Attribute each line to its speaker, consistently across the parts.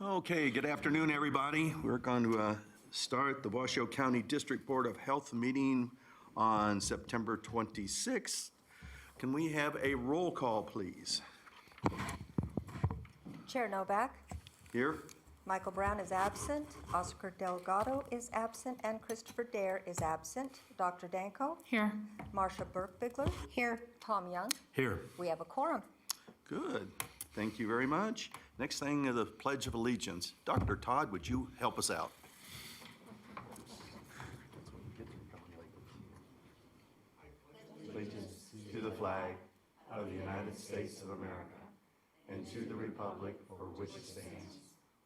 Speaker 1: Okay, good afternoon, everybody. We're going to start the Washoe County District Board of Health meeting on September 26th. Can we have a roll call, please?
Speaker 2: Chair Novak,
Speaker 1: Here?
Speaker 2: Michael Brown is absent, Oscar Delgado is absent, and Christopher Dare is absent. Dr. Danko?
Speaker 3: Here.
Speaker 2: Marsha Burke-Bigler? Here. Tom Young?
Speaker 1: Here.
Speaker 2: We have a quorum.
Speaker 1: Good. Thank you very much. Next thing is the Pledge of Allegiance. Dr. Todd, would you help us out?
Speaker 4: Allegiance to the flag of the United States of America and to the republic for which it stands,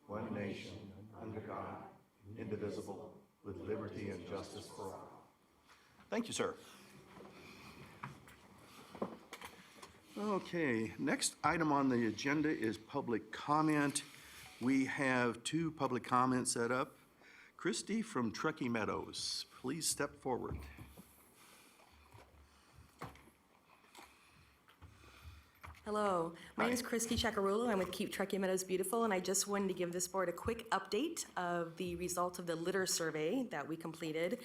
Speaker 4: one nation, under God, indivisible, with liberty and justice for all.
Speaker 1: Thank you, sir. Okay, next item on the agenda is public comment. We have two public comments set up. Christy from Truckee Meadows, please step forward.
Speaker 5: Hello, my
Speaker 1: Hi.
Speaker 5: name is Christy Chacarullo. I'm with Keep Truckee Meadows Beautiful, and I just wanted to give this board a quick update of the results of the litter survey that we completed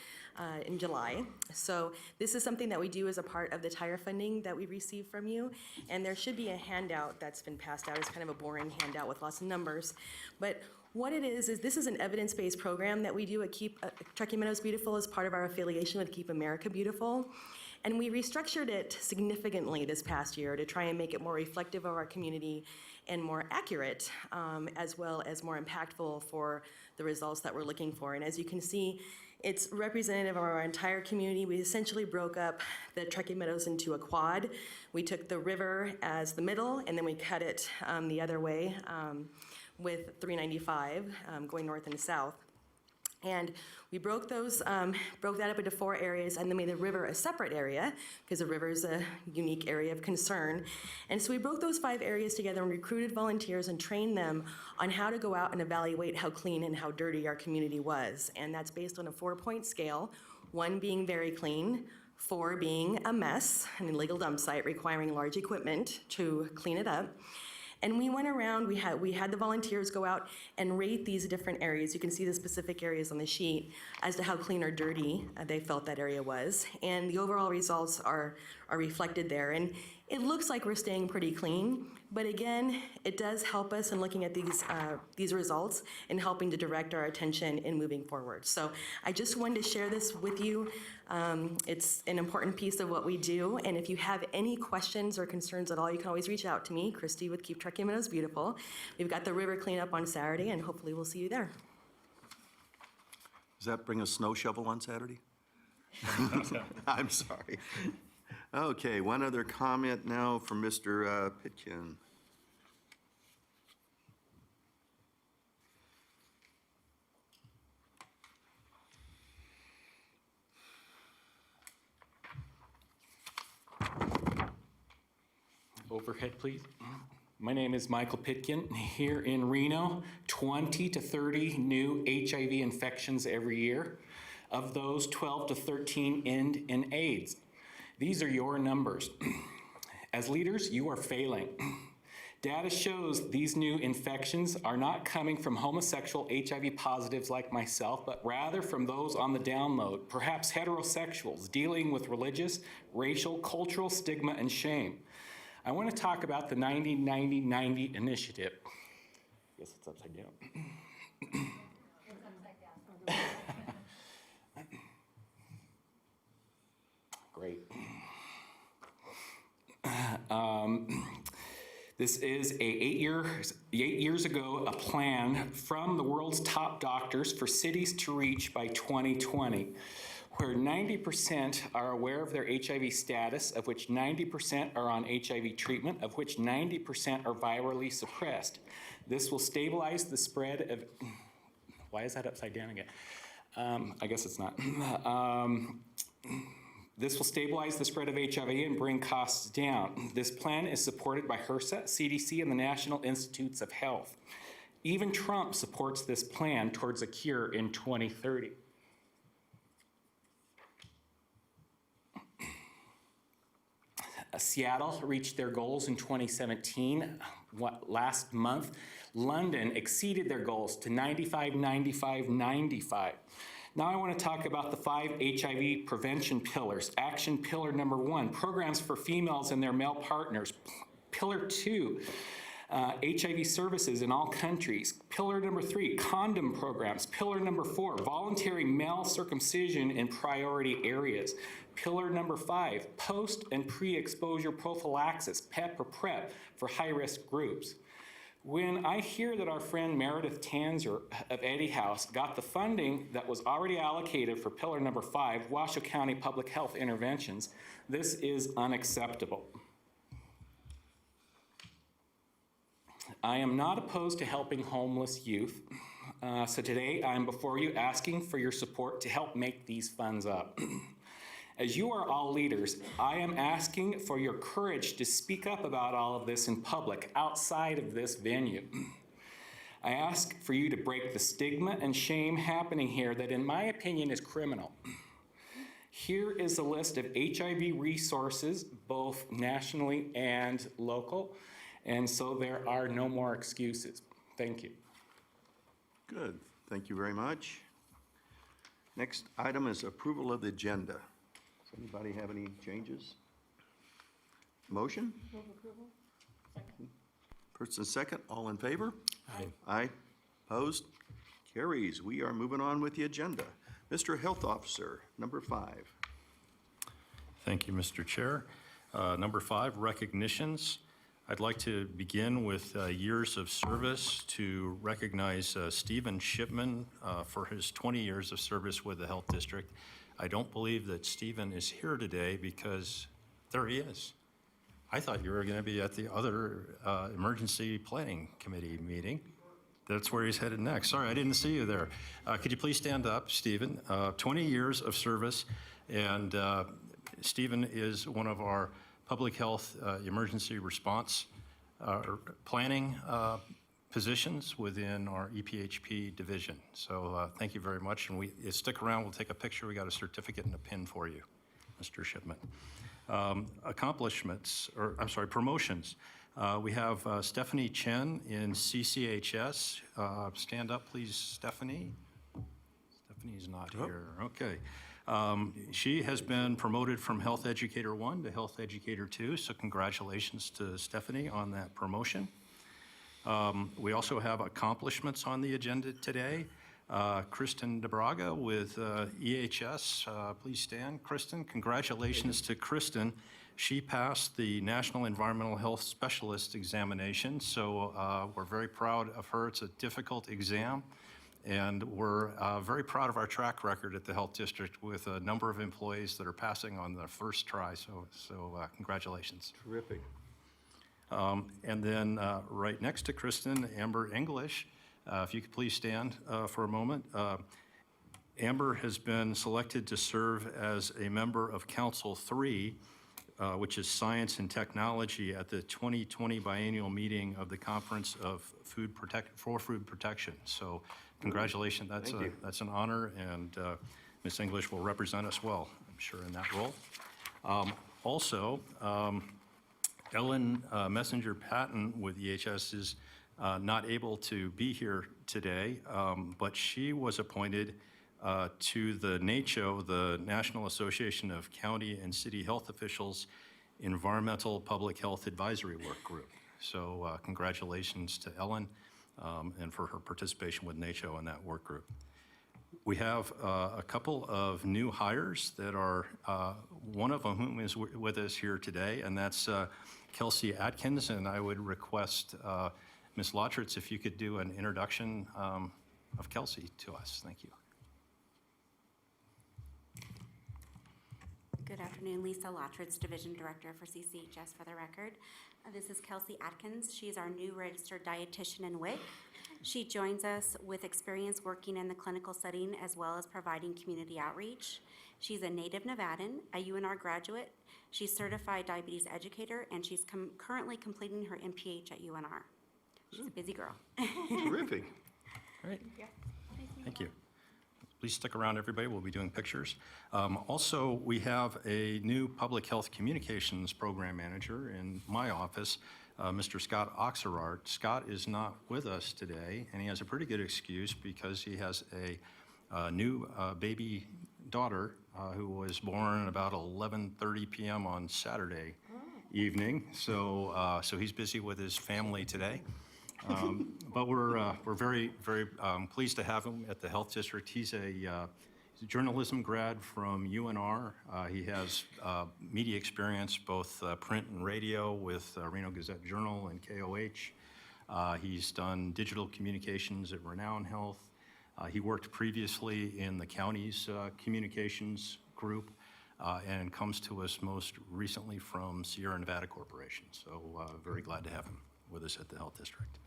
Speaker 5: in July. So this is something that we do as a part of the tire funding that we receive from you, and there should be a handout that's been passed out. It's kind of a boring handout with lots of numbers, but what it is this is an evidence-based program that we do at Keep Truckee Meadows Beautiful as part of our affiliation with Keep America Beautiful. And we restructured it significantly this past year to try and make it more reflective of our community and more accurate, as well as more impactful for the results that we're looking for. And as you can see, it's representative of our entire community. We essentially broke up the Truckee Meadows into a quad. We took the river as the middle, and then we cut it the other way with 395 going north and south. And we broke that up into 4 areas and then made the river a separate area because the river is a unique area of concern. And so we broke those 5 areas together and recruited volunteers and trained them on how to go out and evaluate how clean and how dirty our community was. And that's based on a 4-point scale, 1 being very clean, 4 being a mess, an illegal dump site requiring large equipment to clean it up. And we went around, we had the volunteers go out and rate these different areas. You can see the specific areas on the sheet as to how clean or dirty they felt that area was. And the overall results are reflected there. And it looks like we're staying pretty clean, but again, it does help us in looking at these results and helping to direct our attention in moving forward. So I just wanted to share this with you. It's an important piece of what we do, and if you have any questions or concerns at all, you can always reach out to me, Christy with Keep Truckee Meadows Beautiful. We've got the river cleanup on Saturday, and hopefully we'll see you there.
Speaker 1: Does that bring a snow shovel on Saturday? I'm sorry. Okay, one other comment now from Mr. Pitkin.
Speaker 3: Overhead, please. My name is Michael Pitkin. Here in Reno, 20 to 30 new HIV infections every year. Of those, 12 to 13 end in AIDS. These are your numbers. As leaders, you are failing. Data shows these new infections are not coming from homosexual HIV positives like myself, but rather from those on the download, perhaps heterosexuals, dealing with religious, racial, cultural stigma and shame. I want to talk about the 90-90-90 initiative. I guess it's upside down.
Speaker 6: It's upside down.
Speaker 3: Great. This is 8 years ago, a plan from the world's top doctors for cities to reach by 2020, where 90% are aware of their HIV status, of which 90% are on HIV treatment, of which 90% are virally suppressed. This will stabilize the spread of, why is that upside down again? I guess it's not. This will stabilize the spread of HIV and bring costs down. This plan is supported by HRSA, CDC, and the National Institutes of Health. Even Trump supports this plan towards a cure in 2030. Seattle reached their goals in 2017. last month, London exceeded their goals to 95, 95, 95. Now I want to talk about the 5 HIV prevention pillars. Action pillar number 1, programs for females and their male partners. Pillar 2, HIV services in all countries. Pillar number 3, condom programs. Pillar number 4, voluntary male circumcision in priority areas. Pillar number 5, post and pre-exposure prophylaxis, PEP or PrEP, for high-risk groups. When I hear that our friend Meredith Tanzer of Eddie House got the funding that was already allocated for pillar number 5, Washoe County Public Health Interventions, this is unacceptable. I am not opposed to helping homeless youth, so today I'm before you asking for your support to help make these funds up. As you are all leaders, I am asking for your courage to speak up about all of this in public, outside of this venue. I ask for you to break the stigma and shame happening here that, in my opinion, is criminal. Here is a list of HIV resources, both nationally and local, and so there are no more excuses. Thank you.
Speaker 1: Good. Thank you very much. Next item is approval of the agenda. Does anybody have any changes? Motion?
Speaker 6: Move approval. Second.
Speaker 1: First and second, all in favor?
Speaker 3: Aye.
Speaker 1: Aye. Opposed? Carries. We are moving on with the agenda. Mr. Health Officer, number 5.
Speaker 7: Thank you, Mr. Chair. Number 5, recognitions. I'd like to begin with years of service to recognize Stephen Shipman for his 20 years of service with the Health District. I don't believe that Stephen is here today because there he is. I thought you were going to be at the other Emergency Planning Committee meeting. That's where he's headed next. Sorry, I didn't see you there. Could you please stand up, Stephen? 20 years of service, and Stephen is one of our public health emergency response planning positions within our EPHP division. So thank you very much, and stick around, we'll take a picture. We got a certificate and a pin for you, Mr. Shipman. Promotions. We have Stephanie Chen in CCHS. Stand up, please, Stephanie. Stephanie's not here. Okay. She has been promoted from Health Educator 1 to Health Educator 2, so congratulations to Stephanie on that promotion. We also have accomplishments on the agenda today. Kristen DeBraga with EHS. Please stand, Kristen. Congratulations to Kristen. She passed the National Environmental Health Specialist examination, so we're very proud of her. It's a difficult exam, and we're very proud of our track record at the Health District with a number of employees that are passing on their first try, so congratulations.
Speaker 1: Terrific.
Speaker 7: And then right next to Kristen, Amber English. If you could please stand for a moment. Amber has been selected to serve as a member of Council 3, which is Science and Technology, at the 2020 biennial meeting of the Conference of Food Protection. So congratulations, that's an honor, and Ms. English will represent us well, I'm sure, in that role. Also, Ellen Messenger Patton with EHS is not able to be here today, but she was appointed to the NACHO, the National Association of County and City Health Officials Environmental Public Health Advisory Work Group. So congratulations to Ellen and for her participation with NACHO in that work group. We have a couple of new hires that are, one of whom is with us here today, and that's Kelsey Atkins, and I would request Ms. Lotritz if you could do an introduction of Kelsey to us. Thank you.
Speaker 8: Good afternoon, Lisa Lotritz, Division Director for CCHS for the record. This is Kelsey Atkins. She's our new registered dietitian in WIC. She joins us with experience working in the clinical setting as well as providing community outreach. She's a native Nevadan, a UNR graduate. She's certified diabetes educator, and she's currently completing her MPH at UNR. She's a busy girl.
Speaker 1: Terrific.
Speaker 7: Great. Thank you. Please stick around, everybody. We'll be doing pictures. Also, we have a new public health communications program manager in my office, Mr. Scott Oxerard. Scott is not with us today, and he has a pretty good excuse because he has a new baby daughter who was born about 11:30 p.m. on Saturday evening. So he's busy with his family today. But we're very, very pleased to have him at the Health District. He's a journalism grad from UNR. He has media experience, both print and radio with Reno Gazette Journal and KOH. He's done digital communications at Renown Health. He worked previously in the county's communications group and comes to us most recently from Sierra Nevada Corporation. So very glad to have him with us at the Health District.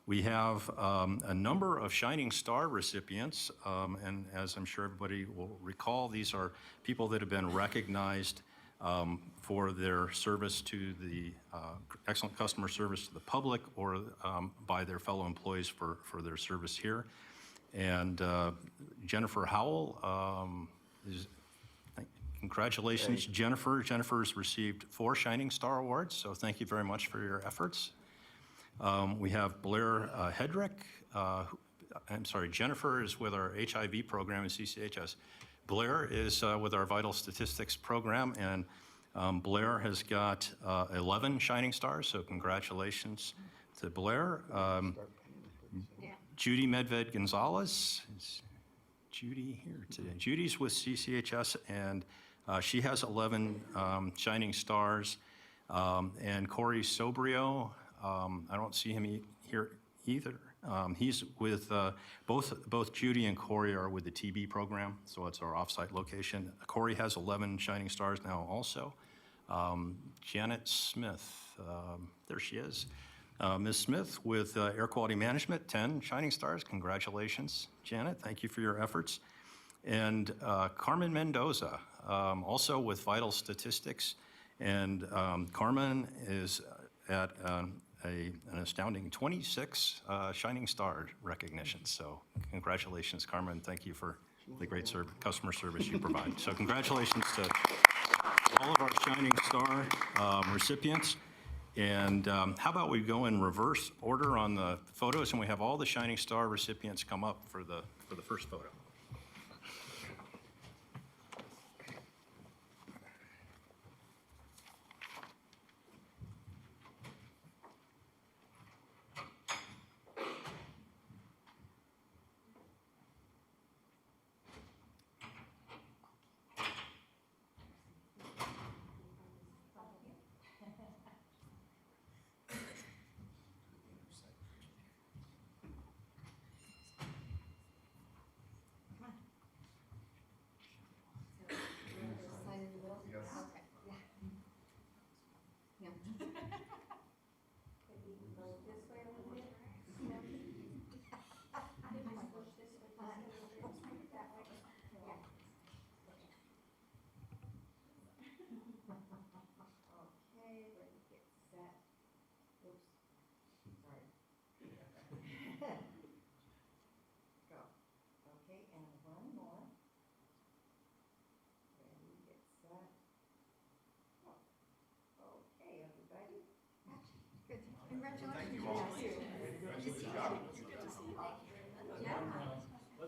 Speaker 7: We have a number of Shining Star recipients, and as I'm sure everybody will recall, these are people that have been recognized for their service to the excellent customer service to the public or by their fellow employees for their service here. And Jennifer Howell congratulations, Jennifer. Jennifer's received 4 Shining Star Awards, so thank you very much for your efforts. We have Blair Hedrick. I'm sorry, Jennifer is with our HIV program in CCHS. Blair is with our Vital Statistics program, and Blair has got 11 Shining Stars, so congratulations to Blair. Judy Medved Gonzalez. Is Judy here today? Judy's with CCHS, and she has 11 Shining Stars. And Corey Sobrio, I don't see him here either. He's with, both Judy and Corey are with the TB program, so it's our offsite location. Corey has 11 Shining Stars now also. Janet Smith, there she is. Ms. Smith with Air Quality Management, 10 Shining Stars. Congratulations, Janet. Thank you for your efforts. And Carmen Mendoza, also with Vital Statistics. And Carmen is at an astounding 26 Shining Star recognitions. So congratulations, Carmen. Thank you for the great customer service you provide. So congratulations to all of our Shining Star recipients. And how about we go in reverse order on the photos, and we have all the Shining Star recipients come up for the first photo.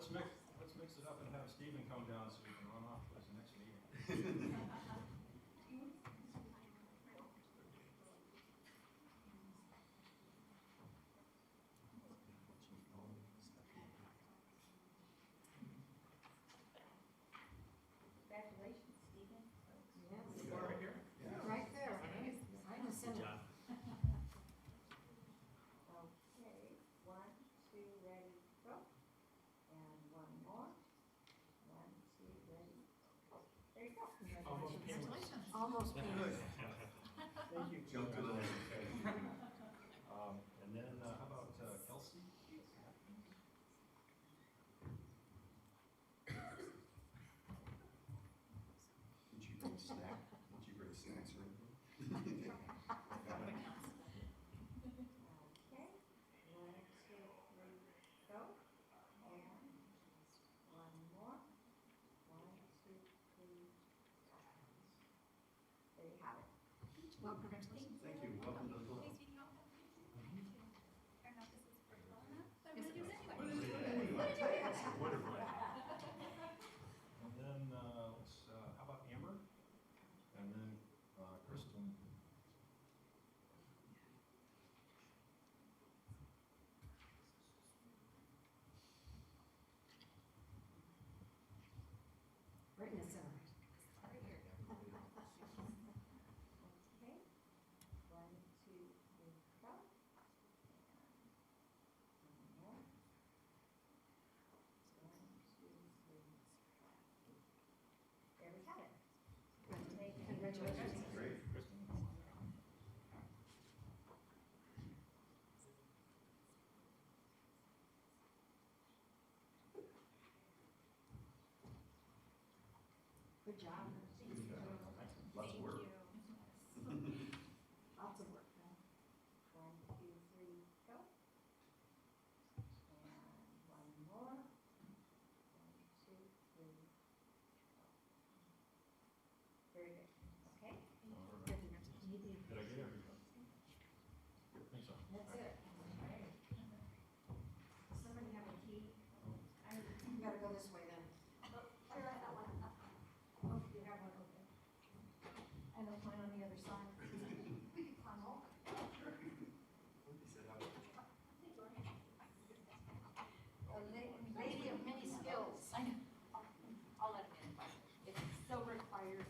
Speaker 7: Let's mix it up and have Stephen come down so we can run off to the next meeting.
Speaker 6: Congratulations, Stephen. Right there. I'm a sinner. Okay, 1, 2, ready, go. And one more. 1, 2, ready. There you go. Congratulations. Almost painless.
Speaker 7: Thank you. Jump to the next page. And then how about Kelsey? Did you bring snacks? Did you bring snacks or anything?
Speaker 6: Okay, 1, 2, 3, go. And one more. 1, 2, 3. There you have it. Well, congratulations.
Speaker 1: Thank you. Welcome to the
Speaker 6: Right in the center. Okay. 1, 2, 3, go. And 1 more. 1, 2, 3. There we have it. Congratulations. Good job.
Speaker 1: Lots of work.
Speaker 6: Lots of work, huh? 1, 2, 3, go. And 1 more. 1, 2, 3, go. Very good. Okay?
Speaker 7: Did I get everything? Thanks, Al.
Speaker 6: That's it. Does somebody have a key? You gotta go this way then. Oh, you have one, okay. And there's one on the other side. On all. A lady of many skills. I know. I'll let him in. It's so required.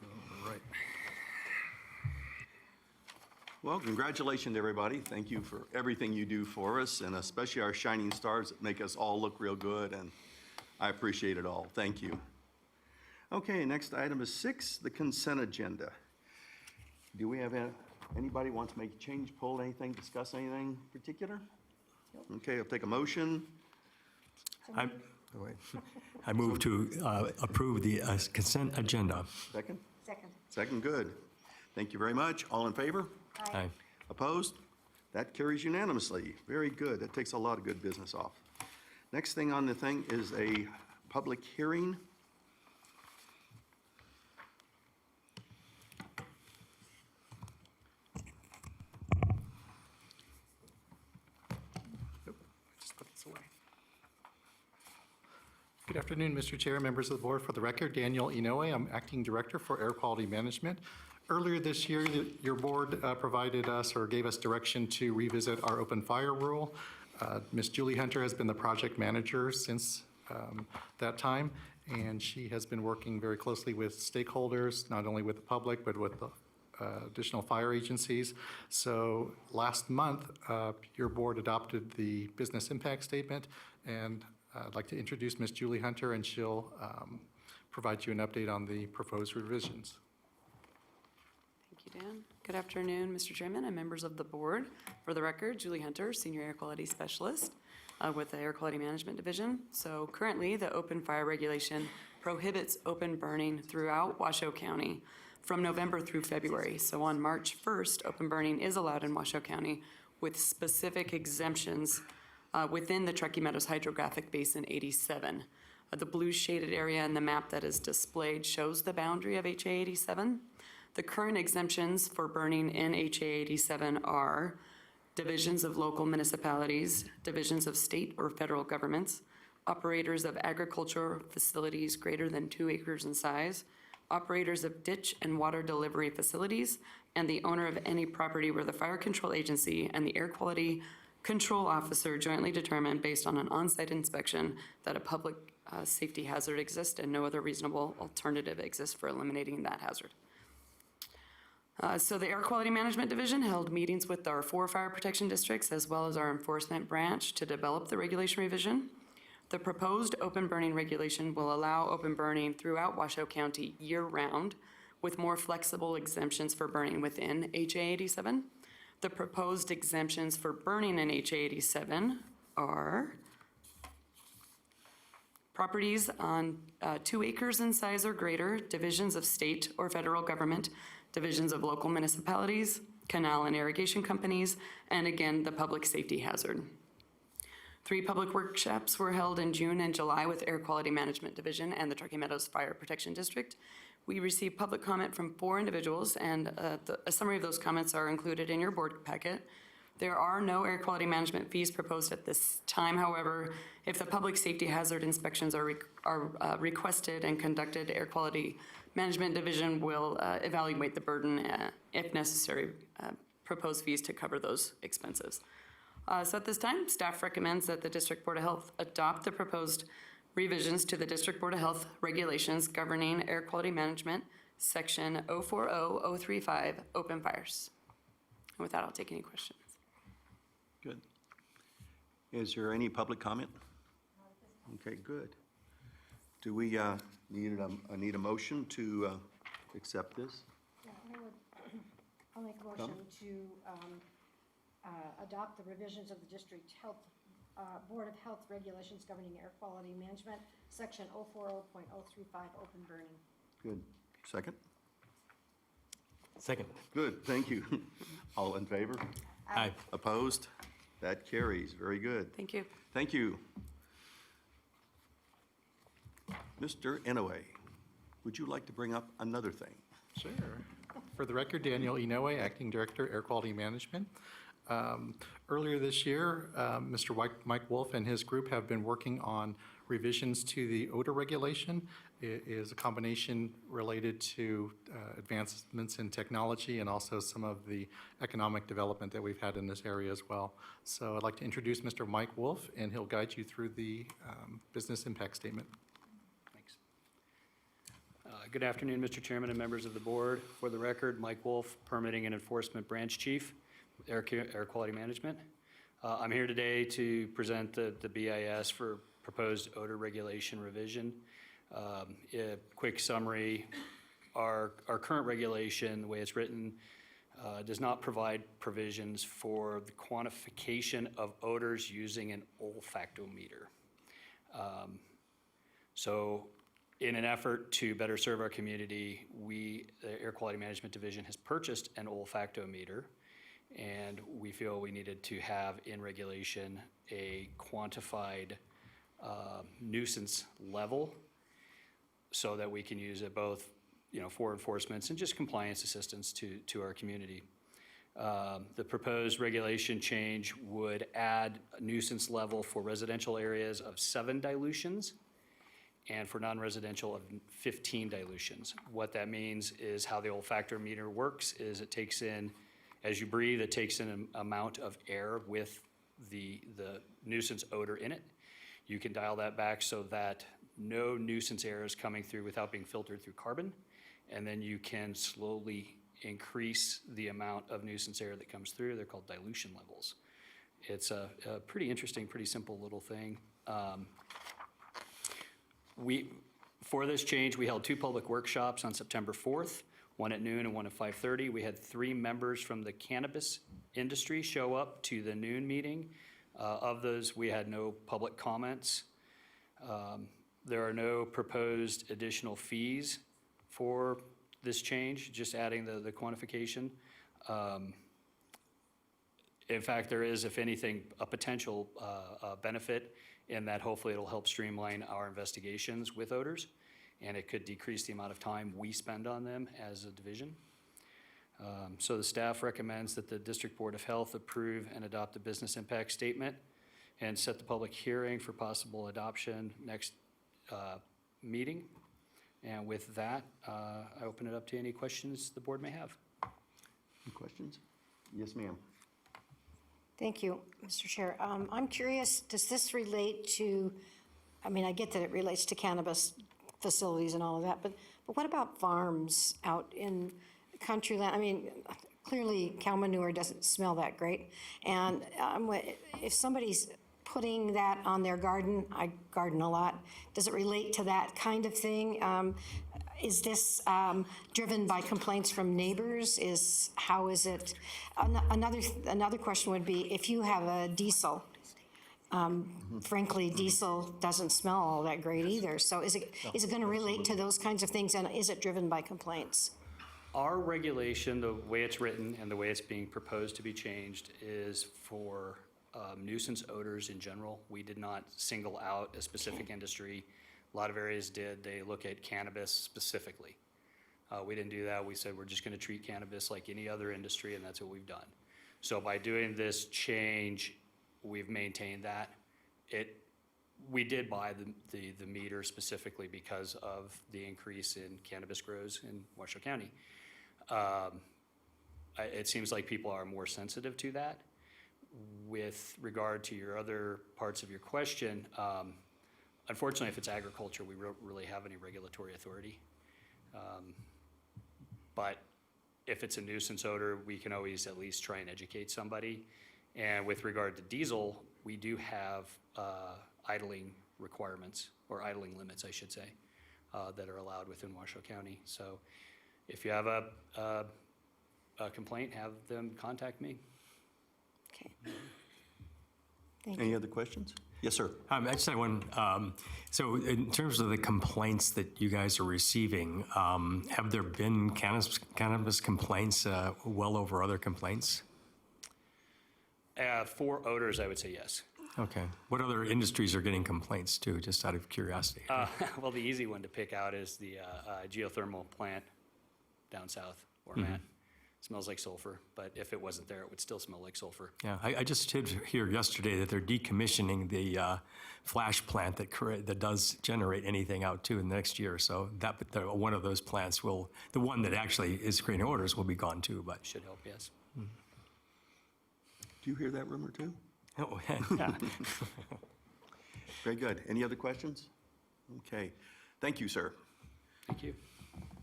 Speaker 7: All right.
Speaker 1: Well, congratulations, everybody. Thank you for everything you do for us, and especially our shining stars that make us all look real good, and I appreciate it all. Thank you. Okay, next item is 6, the consent agenda. Do we have anybody wants to make a change, pull anything, discuss anything particular? Okay, I'll take a motion.
Speaker 9: I move to approve the consent agenda.
Speaker 1: Second?
Speaker 2: Second.
Speaker 1: Second, good. Thank you very much. All in favor?
Speaker 9: Aye.
Speaker 1: Opposed? That carries unanimously. Very good. That takes a lot of good business off. Next thing on the thing is a public hearing. Nope, just put this away.
Speaker 10: Good afternoon, Mr. Chair, members of the board. For the record, Daniel Inoue, I'm Acting Director for Air Quality Management. Earlier this year, your board provided us or gave us direction to revisit our open fire rule. Ms. Julie Hunter has been the project manager since that time, and she has been working very closely with stakeholders, not only with the public, but with the additional fire agencies. So last month, your board adopted the business impact statement, and I'd like to introduce Ms. Julie Hunter, and she'll provide you an update on the proposed revisions.
Speaker 11: Thank you, Dan. Good afternoon, Mr. Chairman and members of the board. For the record, Julie Hunter, Senior Air Quality Specialist with the Air Quality Management Division. So currently, the open fire regulation prohibits open burning throughout Washoe County from November through February. So on March 1st, open burning is allowed in Washoe County with specific exemptions within the Truckee Meadows Hydrographic Basin 87. The blue shaded area in the map that is displayed shows the boundary of HA 87. The current exemptions for burning in HA 87 are divisions of local municipalities, divisions of state or federal governments, operators of agricultural facilities greater than 2 acres in size, operators of ditch and water delivery facilities, and the owner of any property where the Fire Control Agency and the Air Quality Control Officer jointly determine based on an on-site inspection that a public safety hazard exists and no other reasonable alternative exists for eliminating that hazard. So the Air Quality Management Division held meetings with our 4 fire protection districts as well as our enforcement branch to develop the regulation revision. The proposed open burning regulation will allow open burning throughout Washoe County year-round with more flexible exemptions for burning within HA 87. The proposed exemptions for burning in HA 87 are properties on 2 acres in size or greater, divisions of state or federal government, divisions of local municipalities, canal and irrigation companies, and again, the public safety hazard. 3 public workshops were held in June and July with Air Quality Management Division and the Truckee Meadows Fire Protection District. We received public comment from 4 individuals, and a summary of those comments are included in your board packet. There are no air quality management fees proposed at this time. However, if the public safety hazard inspections are requested and conducted, Air Quality Management Division will evaluate the burden, if necessary, propose fees to cover those expenses. So at this time, staff recommends that the District Board of Health adopt the proposed revisions to the District Board of Health regulations governing air quality management, Section 040035, open fires. And with that, I'll take any questions.
Speaker 1: Good. Is there any public comment? Okay, good. Do we need a motion to accept this?
Speaker 6: Yeah, I'll make a motion to adopt the revisions of the District Health, Board of Health regulations governing air quality management, Section 040.035, open burning.
Speaker 1: Good. Second?
Speaker 9: Second.
Speaker 1: Good, thank you. All in favor?
Speaker 9: Aye.
Speaker 1: Opposed? That carries. Very good.
Speaker 11: Thank you.
Speaker 1: Thank you. Mr. Inouye, would you like to bring up another thing?
Speaker 10: Sure. For the record, Daniel Inoue, Acting Director, Air Quality Management. Earlier this year, Mr. Mike Wolf and his group have been working on revisions to the odor regulation. It is a combination related to advancements in technology and also some of the economic development that we've had in this area as well. So I'd like to introduce Mr. Mike Wolf, and he'll guide you through the business impact statement.
Speaker 12: Thanks. Good afternoon, Mr. Chairman and members of the board. For the record, Mike Wolf, Permitting and Enforcement Branch Chief, Air Quality Management. I'm here today to present the BIS for proposed odor regulation revision. A quick summary, our current regulation, the way it's written, does not provide provisions for the quantification of odors using an olfactometer. So in an effort to better serve our community, the Air Quality Management Division has purchased an olfactometer, and we feel we needed to have in regulation a quantified nuisance level so that we can use it both, for enforcements and just compliance assistance to our community. The proposed regulation change would add a nuisance level for residential areas of 7 dilutions and for non-residential of 15 dilutions. What that means is how the olfactometer works is it takes in, as you breathe, it takes in an amount of air with the nuisance odor in it. You can dial that back so that no nuisance air is coming through without being filtered through carbon, and then you can slowly increase the amount of nuisance air that comes through. They're called dilution levels. It's a pretty interesting, pretty simple little thing. For this change, we held 2 public workshops on September 4th, one at noon and one at 5:30. We had 3 members from the cannabis industry show up to the noon meeting. Of those, we had no public comments. There are no proposed additional fees for this change, just adding the quantification. In fact, there is, if anything, a potential benefit in that hopefully it'll help streamline our investigations with odors, and it could decrease the amount of time we spend on them as a division. So the staff recommends that the District Board of Health approve and adopt the business impact statement and set the public hearing for possible adoption next meeting. And with that, I open it up to any questions the board may have.
Speaker 1: Any questions? Yes, ma'am.
Speaker 6: Thank you, Mr. Chair. I'm curious, does this relate to, I get that it relates to cannabis facilities and all of that, but what about farms out in country land? Clearly cow manure doesn't smell that great. And if somebody's putting that on their garden, I garden a lot, does it relate to that kind of thing? Is this driven by complaints from neighbors? How is it? Another question would be, if you have a diesel, frankly, diesel doesn't smell all that great either. So is it going to relate to those kinds of things, and is it driven by complaints?
Speaker 12: Our regulation, the way it's written and the way it's being proposed to be changed, is for nuisance odors in general. We did not single out a specific industry. A lot of areas did. They look at cannabis specifically. We didn't do that. We said we're just going to treat cannabis like any other industry, and that's what we've done. So by doing this change, we've maintained that. We did buy the meter specifically because of the increase in cannabis grows in Washoe County. It seems like people are more sensitive to that. With regard to your other parts of your question, unfortunately, if it's agriculture, we don't really have any regulatory authority. But if it's a nuisance odor, we can always at least try and educate somebody. And with regard to diesel, we do have idling requirements, or idling limits, I should say, that are allowed within Washoe County. So if you have a complaint, have them contact me.
Speaker 2: Okay. Thank you.
Speaker 1: Any other questions? Yes, sir.
Speaker 9: I just had one. So in terms of the complaints that you guys are receiving, have there been cannabis complaints well over other complaints?
Speaker 12: For odors, I would say yes.
Speaker 9: Okay. What other industries are getting complaints too, just out of curiosity?
Speaker 12: Well, the easy one to pick out is the geothermal plant down south where I'm at. Smells like sulfur, but if it wasn't there, it would still smell like sulfur.
Speaker 9: Yeah, I just did hear yesterday that they're decommissioning the flash plant that does generate anything out too in the next year. So one of those plants the one that actually is creating odors will be gone too. But
Speaker 12: Should help, yes.
Speaker 1: Do you hear that rumor too?
Speaker 9: oh, yeah.
Speaker 1: Very good. Any other questions? Okay. Thank you, sir.
Speaker 12: Thank you.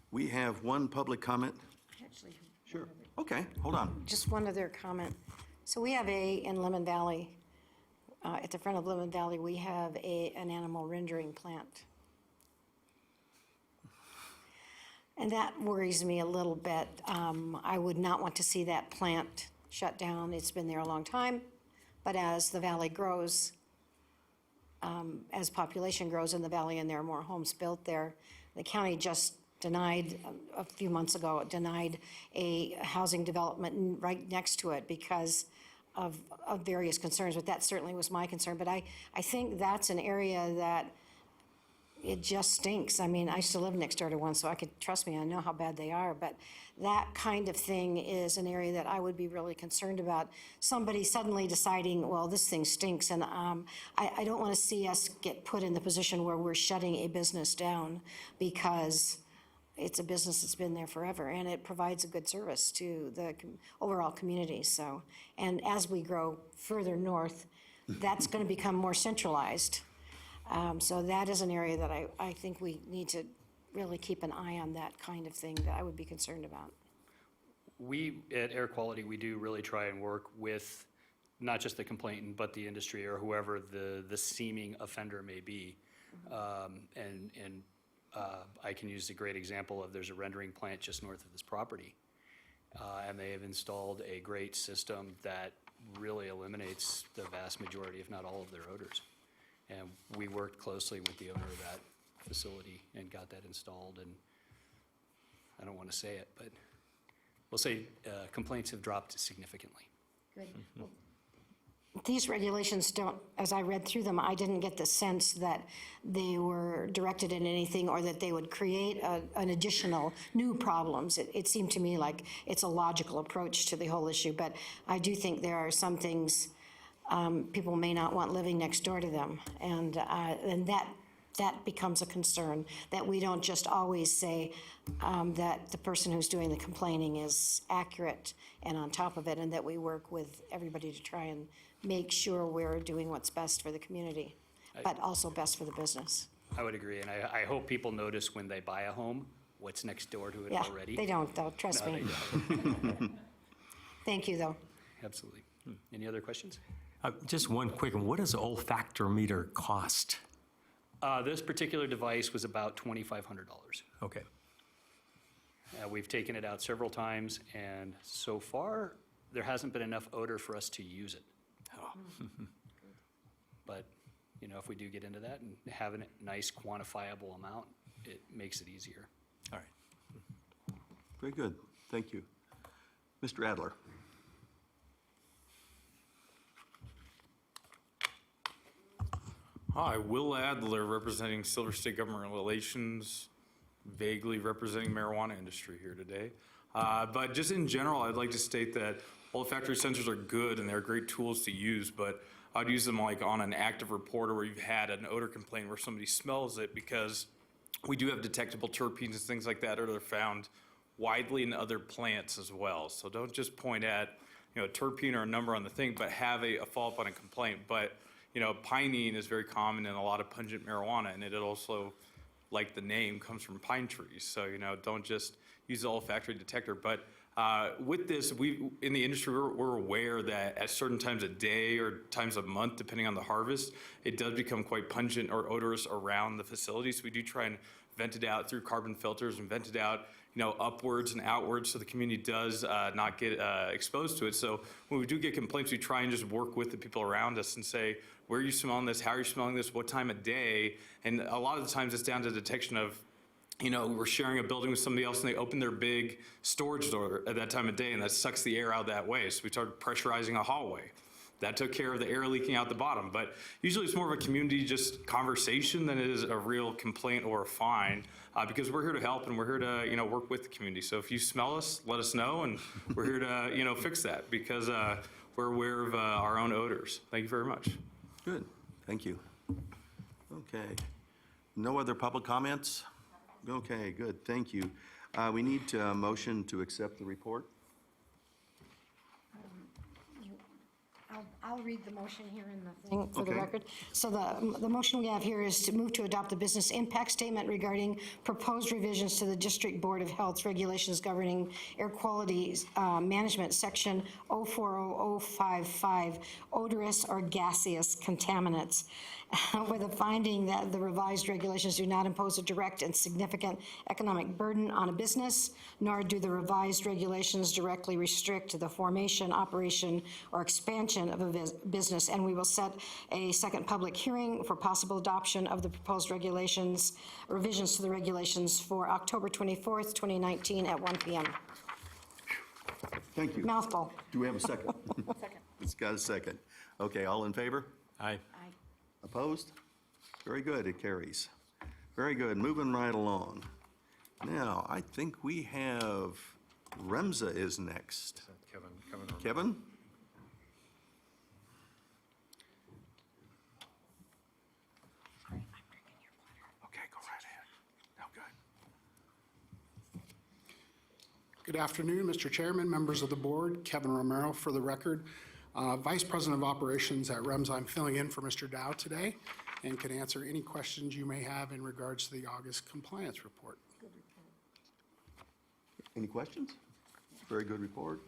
Speaker 1: We have one public comment.
Speaker 6: Actually,
Speaker 1: Sure. Okay, hold on.
Speaker 6: just one other comment. So we have in Lemon Valley, at the front of Lemon Valley, we have an animal rendering plant. And that worries me a little bit. I would not want to see that plant shut down. It's been there a long time. But as the valley grows, as population grows in the valley and there are more homes built there, the county just denied, a few months ago, denied a housing development right next to it because of various concerns, but that certainly was my concern. But I think that's an area that it just stinks. I mean, I used to live next door to one, so trust me, I know how bad they are, but that kind of thing is an area that I would be really concerned about. Somebody suddenly deciding, well, this thing stinks, and I don't want to see us get put in the position where we're shutting a business down because it's a business that's been there forever, and it provides a good service to the overall community. So, and as we grow further north, that's going to become more centralized. So that is an area that I think we need to really keep an eye on, that kind of thing that I would be concerned about.
Speaker 12: We, at Air Quality, we do really try and work with not just the complainant, but the industry or whoever the seeming offender may be. I can use a great example of there's a rendering plant just north of this property. And they have installed a great system that really eliminates the vast majority, if not all, of their odors. And we worked closely with the owner of that facility and got that installed. And I don't want to say it, but we'll say complaints have dropped significantly.
Speaker 6: Good. These regulations don't, as I read through them, I didn't get the sense that they were directed at anything or that they would create an additional new problems. It seemed to me like it's a logical approach to the whole issue, but I do think there are some things people may not want living next door to them, and that becomes a concern, that we don't just always say that the person who's doing the complaining is accurate and on top of it, and that we work with everybody to try and make sure we're doing what's best for the community, but also best for the business.
Speaker 12: I would agree, and I hope people notice when they buy a home, what's next door to it
Speaker 6: Yeah,
Speaker 12: already.
Speaker 6: they don't, though, trust
Speaker 12: No,
Speaker 6: me.
Speaker 12: they don't.
Speaker 6: Thank you, though.
Speaker 12: Absolutely. Any other questions?
Speaker 9: Just one quick one. What does an olfactometer cost?
Speaker 12: This particular device was about $2,500.
Speaker 9: Okay.
Speaker 12: We've taken it out several times, and so far, there hasn't been enough odor for us to use it. But, you know, if we do get into that and have a nice quantifiable amount, it makes it easier.
Speaker 9: All right.
Speaker 1: Very good. Thank you. Mr. Adler.
Speaker 13: Hi, Will Adler, representing Silver State Government Relations, vaguely representing marijuana industry here today. But just in general, I'd like to state that olfactory sensors are good and they're great tools to use, but I'd use them like on an active reporter where you've had an odor complaint where somebody smells it, because we do have detectable terpenes and things like that that are found widely in other plants as well. So don't just point at, a terpene or a number on the thing, but have a follow-up on a complaint. But, pinene is very common in a lot of pungent marijuana, and it also, like the name, comes from pine trees. So, don't just use the olfactory detector. But with this, in the industry, we're aware that at certain times of day or times of month, depending on the harvest, it does become quite pungent or odorous around the facility. So we do try and vent it out through carbon filters and vent it out, upwards and outwards, so the community does not get exposed to it. So when we do get complaints, we try and just work with the people around us and say, where are you smelling this? How are you smelling this? What time of day? And a lot of the times it's down to detection of, we're sharing a building with somebody else and they open their big storage door at that time of day and that sucks the air out that way. So we started pressurizing a hallway. That took care of the air leaking out the bottom. But usually it's more of a community just conversation than it is a real complaint or a fine, because we're here to help and we're here to, work with the community. So if you smell us, let us know, and we're here to, fix that because we're aware of our own odors. Thank you very much.
Speaker 1: Good, thank you. Okay, no other public comments? Okay, good, thank you. We need a motion to accept the report.
Speaker 6: I'll read the motion here in the thing for the
Speaker 1: Okay.
Speaker 6: record. So the motion we have here is to move to adopt the business impact statement regarding proposed revisions to the District Board of Health's regulations governing air quality management, section 040055, odorous or gaseous contaminants, with a finding that the revised regulations do not impose a direct and significant economic burden on a business, nor do the revised regulations directly restrict the formation, operation, or expansion of a business. And we will set a second public hearing for possible adoption of the proposed regulations, revisions to the regulations for October 24th, 2019 at 1 p.m.
Speaker 1: Thank you.
Speaker 6: Mouthful.
Speaker 1: Do we have a second?
Speaker 6: Second.
Speaker 1: It's got a second. Okay, all in favor?
Speaker 9: Aye.
Speaker 1: Opposed? Very good, it carries. Very good, moving right along. Now, I think we have, Remza is next. Kevin? Okay, go right ahead. No, good.
Speaker 14: Good afternoon, Mr. Chairman, members of the board. Kevin Romero for the record. Vice President of Operations at REMS. I'm filling in for Mr. Dow today and can answer any questions you may have in regards to the August compliance report.
Speaker 1: Any questions? Very good report.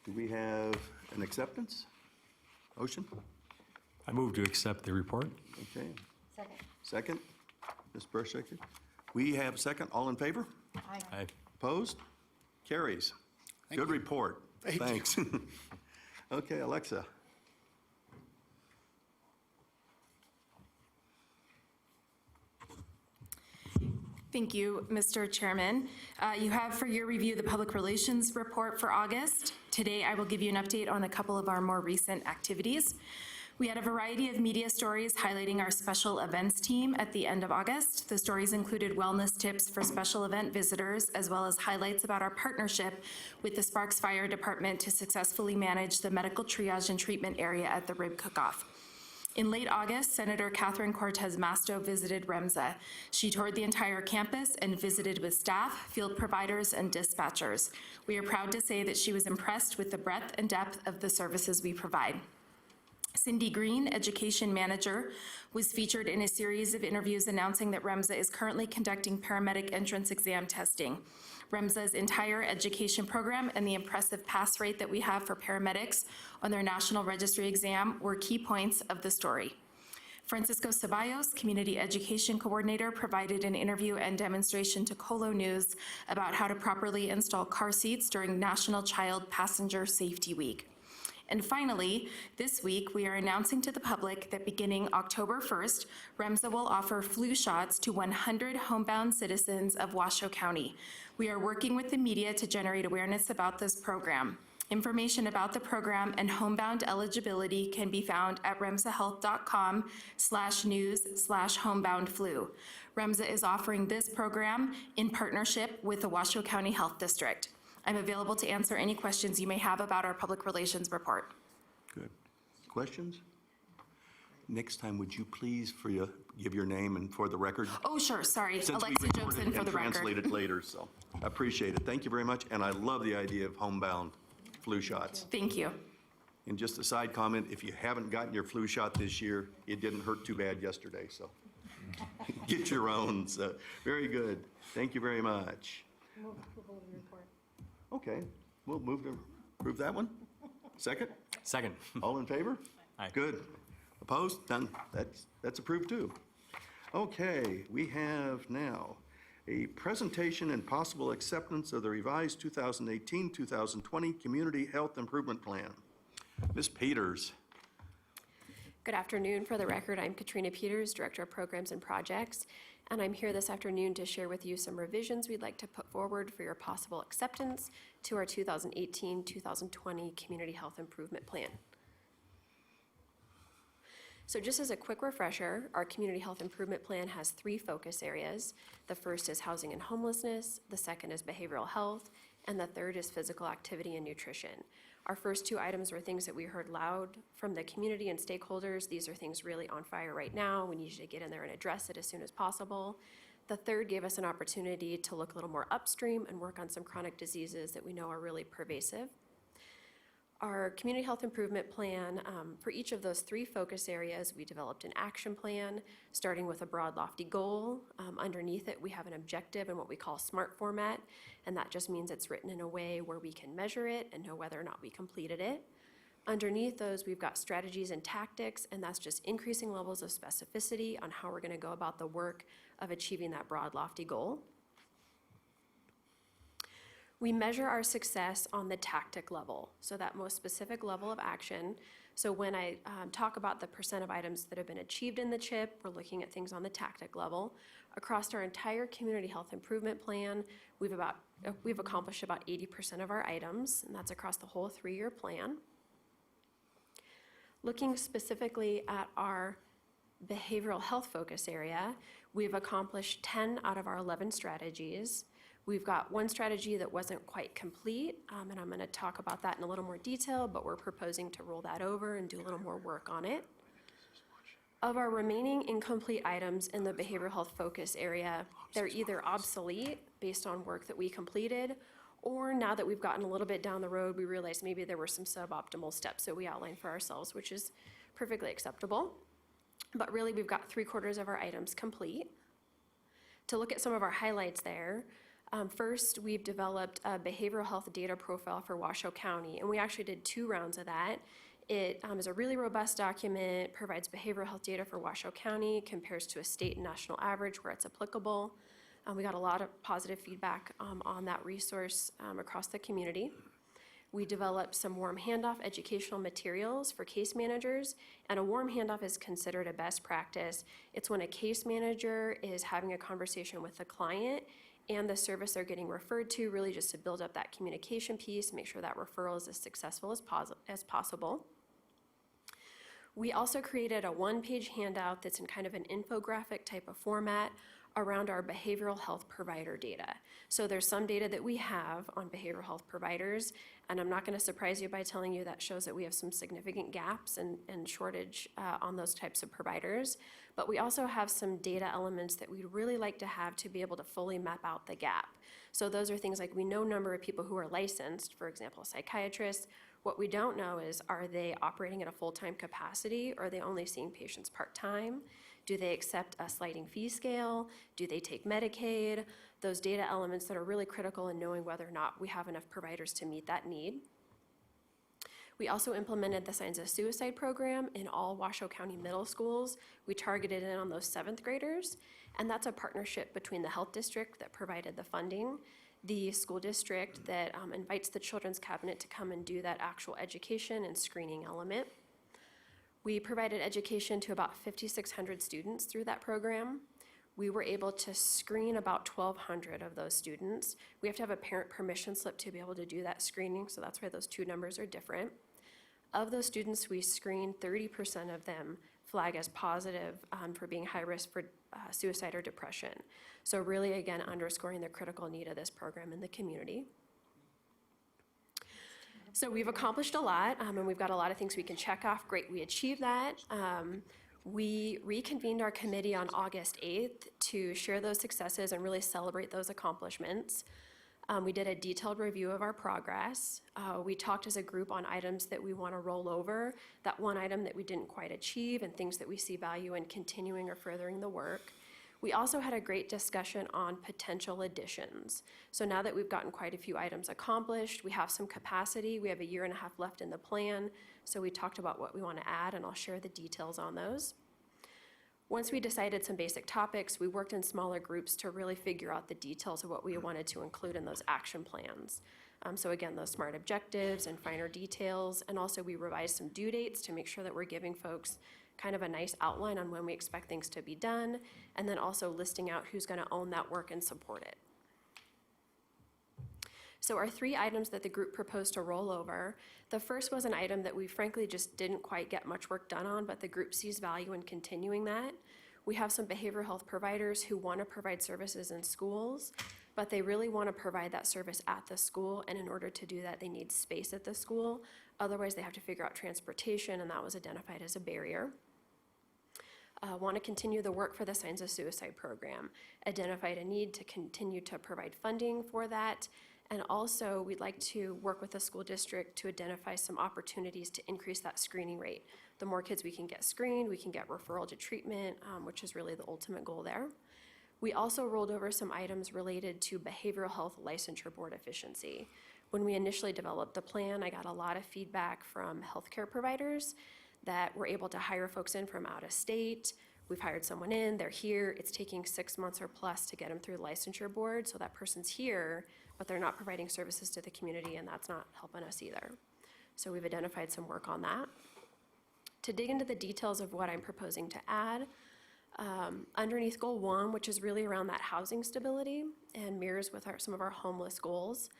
Speaker 1: Do we have an acceptance? Motion?
Speaker 9: I move to accept the report.
Speaker 1: Okay.
Speaker 6: Second.
Speaker 1: Second? Ms. Burschek? We have second. All in favor?
Speaker 9: Aye.
Speaker 1: Opposed? Carries. Good report. Thanks. Okay, Alexa.
Speaker 5: Thank you, Mr. Chairman. You have for your review the Public Relations Report for August. Today, I will give you an update on a couple of our more recent activities. We had a variety of media stories highlighting our special events team at the end of August. The stories included wellness tips for special event visitors, as well as highlights about our partnership with the Sparks Fire Department to successfully manage the medical triage and treatment area at the Rib Cook-Off. In late August, Senator Catherine Cortez Masto visited REMSA. She toured the entire campus and visited with staff, field providers, and dispatchers. We are proud to say that she was impressed with the breadth and depth of the services we provide. Cindy Green, Education Manager, was featured in a series of interviews announcing that REMSA is currently conducting paramedic entrance exam testing. REMSA's entire education program and the impressive pass rate that we have for paramedics on their national registry exam were key points of the story. Francisco Ceballos, Community Education Coordinator, provided an interview and demonstration to Colo News about how to properly install car seats during National Child Passenger Safety Week. And finally, this week, we are announcing to the public that beginning October 1st, REMSA will offer flu shots to 100 homebound citizens of Washoe County. We are working with the media to generate awareness about this program. Information about the program and homebound eligibility can be found at remsahealth.com/news/homebound flu. REMSA is offering this program in partnership with the Washoe County Health District. I'm available to answer any questions you may have about our public relations report.
Speaker 1: Good. Questions? Next time, would you please give your name and for the record?
Speaker 5: Oh, sure, sorry.
Speaker 1: Since we
Speaker 5: Alexa
Speaker 1: recorded
Speaker 5: Jobson for
Speaker 1: and
Speaker 5: the record.
Speaker 1: translate it later, so I appreciate it. Thank you very much, and I love the idea of homebound. flu shots.
Speaker 5: Thank you.
Speaker 1: And just a side comment, if you haven't gotten your flu shot this year, it didn't hurt too bad yesterday, so get your own. So, very good. Thank you very much.
Speaker 6: Move approval of the report.
Speaker 1: Okay, we'll move to approve that one. Second?
Speaker 9: Second.
Speaker 1: All in favor?
Speaker 9: Aye.
Speaker 1: Good. Opposed? None. That's approved too. Okay, we have now a presentation and possible acceptance of the revised 2018-2020 Community Health Improvement Plan. Ms. Peters.
Speaker 15: Good afternoon. For the record, I'm Katrina Peters, Director of Programs and Projects, and I'm here this afternoon to share with you some revisions we'd like to put forward for your possible acceptance to our 2018-2020 Community Health Improvement Plan. So just as a quick refresher, our Community Health Improvement Plan has 3 focus areas. The first is housing and homelessness, the second is behavioral health, and the third is physical activity and nutrition. Our first 2 items were things that we heard loud from the community and stakeholders. These are things really on fire right now. We need you to get in there and address it as soon as possible. The third gave us an opportunity to look a little more upstream and work on some chronic diseases that we know are really pervasive. Our Community Health Improvement Plan, for each of those 3 focus areas, we developed an action plan, starting with a broad, lofty goal. Underneath it, we have an objective in what we call SMART format, and that just means it's written in a way where we can measure it and know whether or not we completed it. Underneath those, we've got strategies and tactics, and that's just increasing levels of specificity on how we're going to go about the work of achieving that broad, lofty goal. We measure our success on the tactic level, so that most specific level of action. So when I talk about the percent of items that have been achieved in the CHIP, we're looking at things on the tactic level. Across our entire Community Health Improvement Plan, we've accomplished about 80% of our items, and that's across the whole 3-year plan. Looking specifically at our behavioral health focus area, we've accomplished 10 out of our 11 strategies. We've got 1 strategy that wasn't quite complete, and I'm going to talk about that in a little more detail, but we're proposing to roll that over and do a little more work on it. Of our remaining incomplete items in the behavioral health focus area, they're either obsolete based on work that we completed, or now that we've gotten a little bit down the road, we realized maybe there were some suboptimal steps that we outlined for ourselves, which is perfectly acceptable. But really, we've got 3/4 of our items complete. To look at some of our highlights there, first, we've developed a behavioral health data profile for Washoe County, and we actually did 2 rounds of that. It is a really robust document, provides behavioral health data for Washoe County, compares to a state and national average where it's applicable. We got a lot of positive feedback on that resource across the community. We developed some warm handoff educational materials for case managers, and a warm handoff is considered a best practice. It's when a case manager is having a conversation with the client and the service they're getting referred to, really just to build up that communication piece, make sure that referral is as successful as possible. We also created a 1-page handout that's in kind of an infographic type of format around our behavioral health provider data. So there's some data that we have on behavioral health providers, and I'm not going to surprise you by telling you that shows that we have some significant gaps and shortage on those types of providers. But we also have some data elements that we'd really like to have to be able to fully map out the gap. So those are things like we know number of people who are licensed, for example, psychiatrists. What we don't know is, are they operating at a full-time capacity, or are they only seeing patients part-time? Do they accept a sliding fee scale? Do they take Medicaid? Those data elements that are really critical in knowing whether or not we have enough providers to meet that need. We also implemented the Signs of Suicide program in all Washoe County middle schools. We targeted in on those 7th graders, and that's a partnership between the health district that provided the funding, the school district that invites the Children's Cabinet to come and do that actual education and screening element. We provided education to about 5,600 students through that program. We were able to screen about 1,200 of those students. We have to have a parent permission slip to be able to do that screening, so that's why those 2 numbers are different. Of those students we screened, 30% of them flag as positive for being high risk for suicide or depression. So really, again, underscoring the critical need of this program in the community. So we've accomplished a lot, and we've got a lot of things we can check off. Great, we achieved that. We reconvened our committee on August 8th to share those successes and really celebrate those accomplishments. We did a detailed review of our progress. We talked as a group on items that we want to roll over, that one item that we didn't quite achieve, and things that we see value in continuing or furthering the work. We also had a great discussion on potential additions. So now that we've gotten quite a few items accomplished, we have some capacity. We have a year and a half left in the plan. So we talked about what we want to add, and I'll share the details on those. Once we decided some basic topics, we worked in smaller groups to really figure out the details of what we wanted to include in those action plans. So again, those SMART objectives and finer details, and also we revised some due dates to make sure that we're giving folks kind of a nice outline on when we expect things to be done, and then also listing out who's going to own that work and support it. So our 3 items that the group proposed to roll over, the first was an item that we frankly just didn't quite get much work done on, but the group sees value in continuing that. We have some behavioral health providers who want to provide services in schools, but they really want to provide that service at the school, and in order to do that, they need space at the school. Otherwise, they have to figure out transportation, and that was identified as a barrier. Want to continue the work for the Signs of Suicide program, identified a need to continue to provide funding for that, and also we'd like to work with the school district to identify some opportunities to increase that screening rate. The more kids we can get screened, we can get referral to treatment, which is really the ultimate goal there. We also rolled over some items related to behavioral health licensure board efficiency. When we initially developed the plan, I got a lot of feedback from healthcare providers that we're able to hire folks in from out of state. We've hired someone in, they're here, it's taking 6 months or plus to get them through the licensure board, so that person's here, but they're not providing services to the community, and that's not helping us either. So we've identified some work on that. To dig into the details of what I'm proposing to add, underneath goal 1, which is really around that housing stability and mirrors with some of our homeless goals,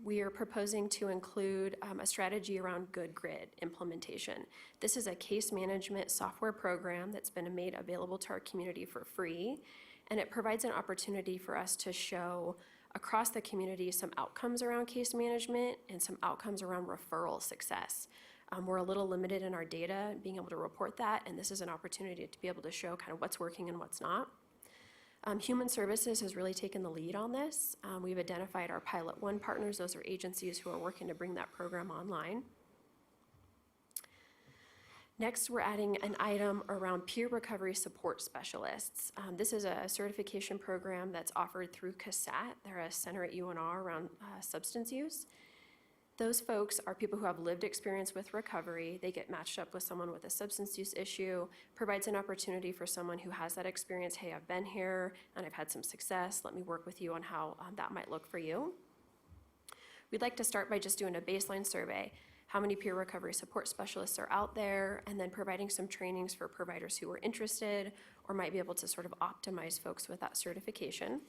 Speaker 15: we are proposing to include a strategy around Good Grid implementation. This is a case management software program that's been made available to our community for free, and it provides an opportunity for us to show across the community some outcomes around case management and some outcomes around referral success. We're a little limited in our data, being able to report that, and this is an opportunity to be able to show kind of what's working and what's not. Human Services has really taken the lead on this. We've identified our Pilot 1 partners. Those are agencies who are working to bring that program online. Next, we're adding an item around peer recovery support specialists. This is a certification program that's offered through CASAT. They're a center at UNR around substance use. Those folks are people who have lived experience with recovery. They get matched up with someone with a substance use issue, provides an opportunity for someone who has that experience. Hey, I've been here and I've had some success. Let me work with you on how that might look for you. We'd like to start by just doing a baseline survey. How many peer recovery support specialists are out there, and then providing some trainings for providers who are interested or might be able to sort of optimize folks with that certification.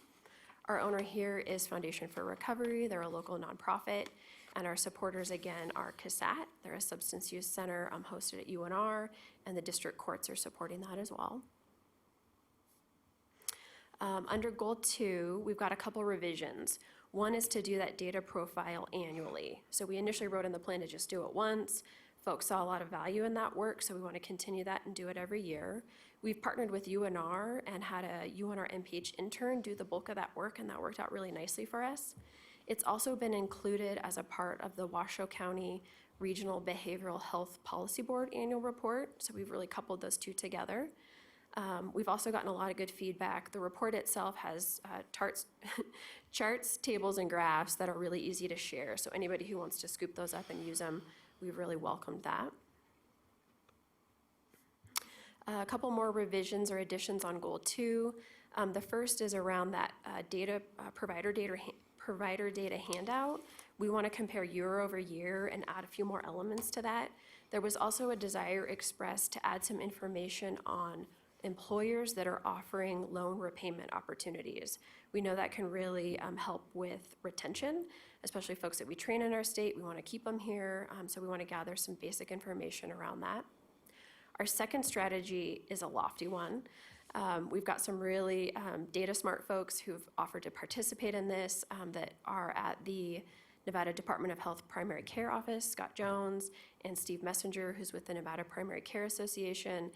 Speaker 15: Our owner here is Foundation for Recovery. They're a local nonprofit. And our supporters, again, are CASAT. They're a substance use center hosted at UNR, and the district courts are supporting that as well. Under Goal 2, we've got a couple revisions. One is to do that data profile annually. So we initially wrote in the plan to just do it once. Folks saw a lot of value in that work, so we want to continue that and do it every year. We've partnered with UNR and had a UNR MPH intern do the bulk of that work, and that worked out really nicely for us. It's also been included as a part of the Washoe County Regional Behavioral Health Policy Board annual report, so we've really coupled those two together. We've also gotten a lot of good feedback. The report itself has charts, tables, and graphs that are really easy to share, so anybody who wants to scoop those up and use them, we've really welcomed that. A couple more revisions or additions on Goal 2. The first is around that provider data handout. We want to compare year over year and add a few more elements to that. There was also a desire expressed to add some information on employers that are offering loan repayment opportunities. We know that can really help with retention, especially folks that we train in our state. We want to keep them here, so we want to gather some basic information around that. Our second strategy is a lofty one. We've got some really data smart folks who've offered to participate in this that are at the Nevada Department of Health Primary Care Office, Scott Jones, and Steve Messenger, who's with the Nevada Primary Care Association.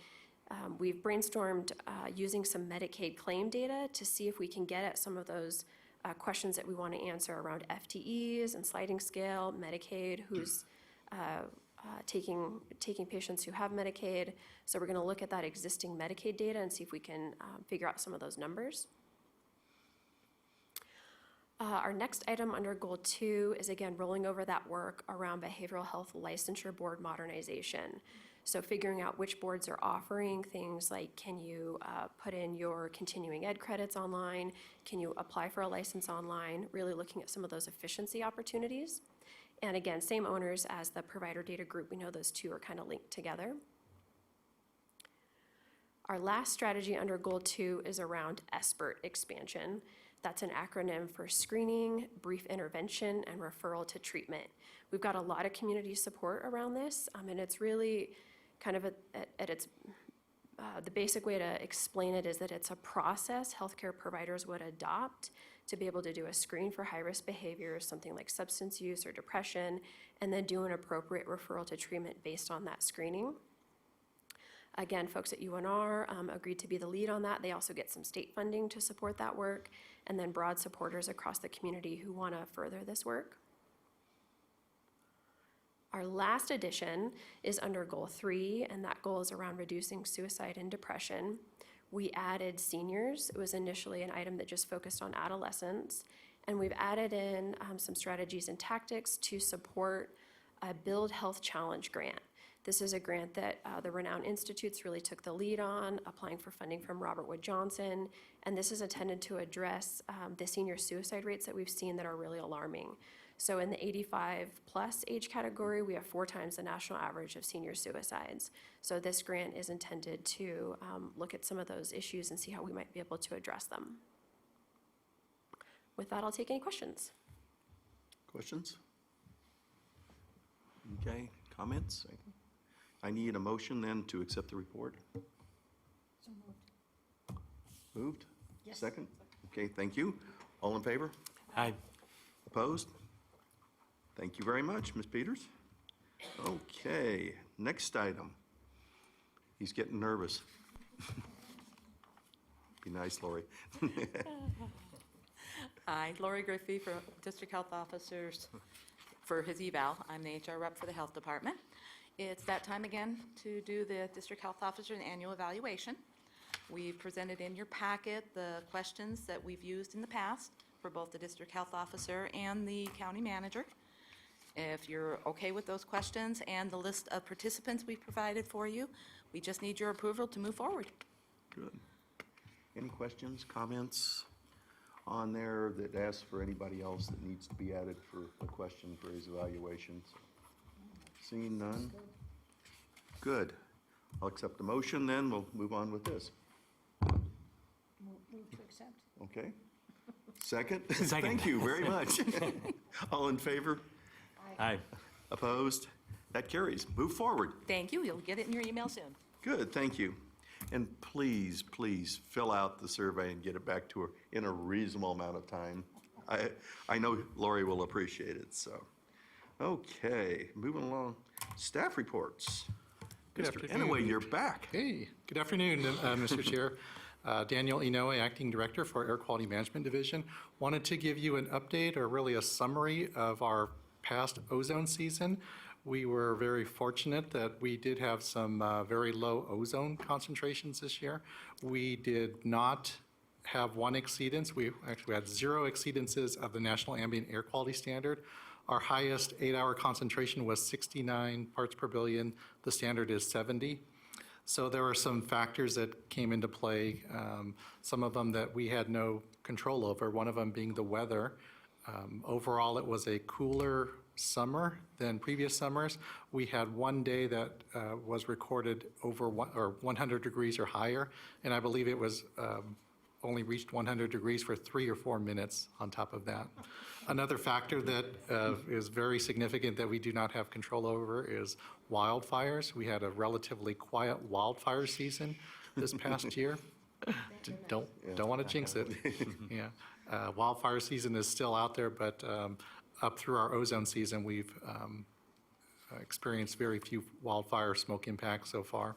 Speaker 15: We've brainstormed using some Medicaid claim data to see if we can get at some of those questions that we want to answer around FTEs and sliding scale, Medicaid, who's taking patients who have Medicaid. So we're going to look at that existing Medicaid data and see if we can figure out some of those numbers. Our next item under Goal 2 is, again, rolling over that work around behavioral health licensure board modernization. So figuring out which boards are offering things like, can you put in your continuing ed credits online? Can you apply for a license online? Really looking at some of those efficiency opportunities. And again, same owners as the provider data group. We know those two are kind of linked together. Our last strategy under Goal 2 is around SBIRT expansion. That's an acronym for screening, brief intervention, and referral to treatment. We've got a lot of community support around this, and it's really kind of at its, the basic way to explain it is that it's a process healthcare providers would adopt to be able to do a screen for high-risk behaviors, something like substance use or depression, and then do an appropriate referral to treatment based on that screening. Again, folks at UNR agreed to be the lead on that. They also get some state funding to support that work, and then broad supporters across the community who want to further this work. Our last addition is under Goal 3, and that goal is around reducing suicide and depression. We added seniors. It was initially an item that just focused on adolescents, and we've added in some strategies and tactics to support a Build Health Challenge grant. This is a grant that the Renown Institutes really took the lead on, applying for funding from Robert Wood Johnson, and this is intended to address the senior suicide rates that we've seen that are really alarming. So in the 85+ age category, we have 4 times the national average of senior suicides. So this grant is intended to look at some of those issues and see how we might be able to address them. With that, I'll take any questions.
Speaker 1: Questions? Okay, comments? I need a motion then to accept the report.
Speaker 6: So moved.
Speaker 1: Moved?
Speaker 6: Yes.
Speaker 1: Second? Okay, thank you. All in favor?
Speaker 9: Aye.
Speaker 1: Opposed? Thank you very much, Ms. Peters. Okay, next item. He's getting nervous. Be nice, Lori.
Speaker 16: Hi, Lori Griffey for District Health Officers for his eval. I'm the HR rep for the Health Department. It's that time again to do the District Health Officer Annual Evaluation. We presented in your packet the questions that we've used in the past for both the District Health Officer and the County Manager. If you're okay with those questions and the list of participants we provided for you, we just need your approval to move forward.
Speaker 1: Good. Any questions, comments on there that asks for anybody else that needs to be added for a question for his evaluations? Seeing none? Good. I'll accept the motion then. We'll move on with this.
Speaker 6: Move to accept.
Speaker 1: Okay. Second?
Speaker 9: Second.
Speaker 1: Thank you very much. All in favor?
Speaker 9: Aye.
Speaker 1: Opposed? That carries. Move forward.
Speaker 16: Thank you. You'll get it in your email soon.
Speaker 1: Good, thank you. And please, please fill out the survey and get it back to her in a reasonable amount of time. I know Lori will appreciate it, so. Okay, moving along. Staff reports.
Speaker 10: Good
Speaker 1: Mr.
Speaker 10: afternoon.
Speaker 1: Inouye, you're back.
Speaker 10: Hey, good afternoon, Mr. Chair. Daniel Inouye, Acting Director for Air Quality Management Division. Wanted to give you an update or really a summary of our past ozone season. We were very fortunate that we did have some very low ozone concentrations this year. We did not have one exceedance. We actually had 0 exceedances of the National Ambient Air Quality Standard. Our highest 8-hour concentration was 69 parts per billion. The standard is 70. So there were some factors that came into play, some of them that we had no control over, one of them being the weather. Overall, it was a cooler summer than previous summers. We had one day that was recorded over 100 degrees or higher, and I believe it was only reached 100 degrees for 3 or 4 minutes on top of that. Another factor that is very significant that we do not have control over is wildfires. We had a relatively quiet wildfire season this past year. Don't want to jinx it. Yeah, wildfire season is still out there, but up through our ozone season, we've experienced very few wildfire smoke impacts so far.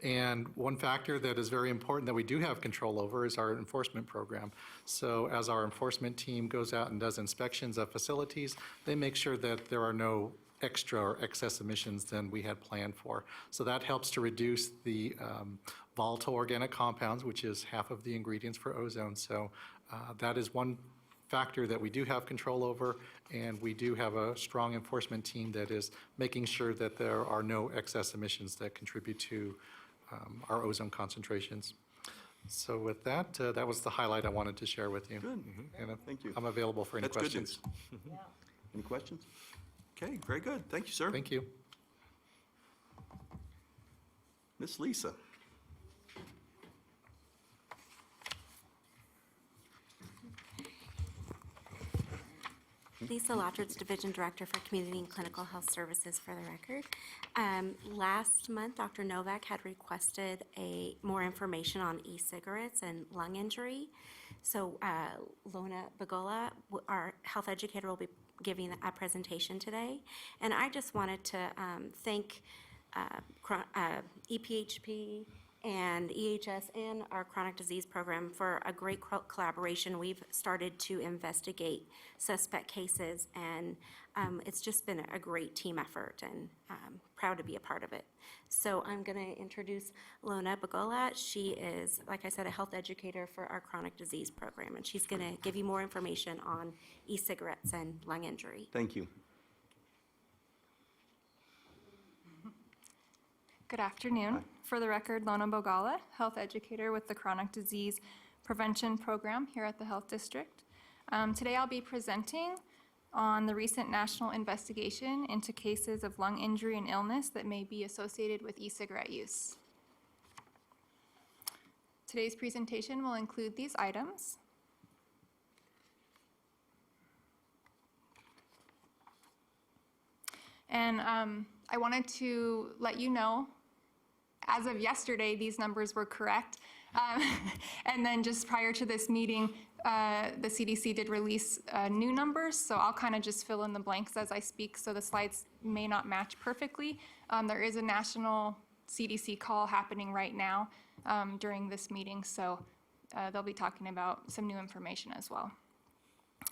Speaker 10: And one factor that is very important that we do have control over is our enforcement program. So as our enforcement team goes out and does inspections of facilities, they make sure that there are no extra or excess emissions than we had planned for. So that helps to reduce the volatile organic compounds, which is half of the ingredients for ozone. So that is one factor that we do have control over, and we do have a strong enforcement team that is making sure that there are no excess emissions that contribute to our ozone concentrations. So with that, that was the highlight I wanted to share with you.
Speaker 1: Good.
Speaker 10: And
Speaker 1: Thank you.
Speaker 10: I'm available for any
Speaker 1: That's good
Speaker 10: questions.
Speaker 1: news. Any questions? Okay, very good. Thank you, sir.
Speaker 10: Thank you.
Speaker 1: Miss Lisa.
Speaker 8: Lisa Lottridge, Division Director for Community and Clinical Health Services, for the record. Last month, Dr. Novak had requested more information on e-cigarettes and lung injury. So Lona Bagola, our health educator, will be giving a presentation today. And I just wanted to thank EPHP and EHS and our chronic disease program for a great collaboration. We've started to investigate suspect cases, and it's just been a great team effort, and proud to be a part of it. So I'm going to introduce Lona Bagola. She is, like I said, a health educator for our chronic disease program, and she's going to give you more information on e-cigarettes and lung injury.
Speaker 1: Thank you.
Speaker 17: Good afternoon.
Speaker 1: Hi.
Speaker 17: For the record, Lona Bogala, health educator with the Chronic Disease Prevention Program here at the Health District. Today I'll be presenting on the recent national investigation into cases of lung injury and illness that may be associated with e-cigarette use. Today's presentation will include these items. And I wanted to let you know, as of yesterday, these numbers were correct. And then just prior to this meeting, the CDC did release new numbers, so I'll kind of just fill in the blanks as I speak, so the slides may not match perfectly. There is a national CDC call happening right now during this meeting, so they'll be talking about some new information as well.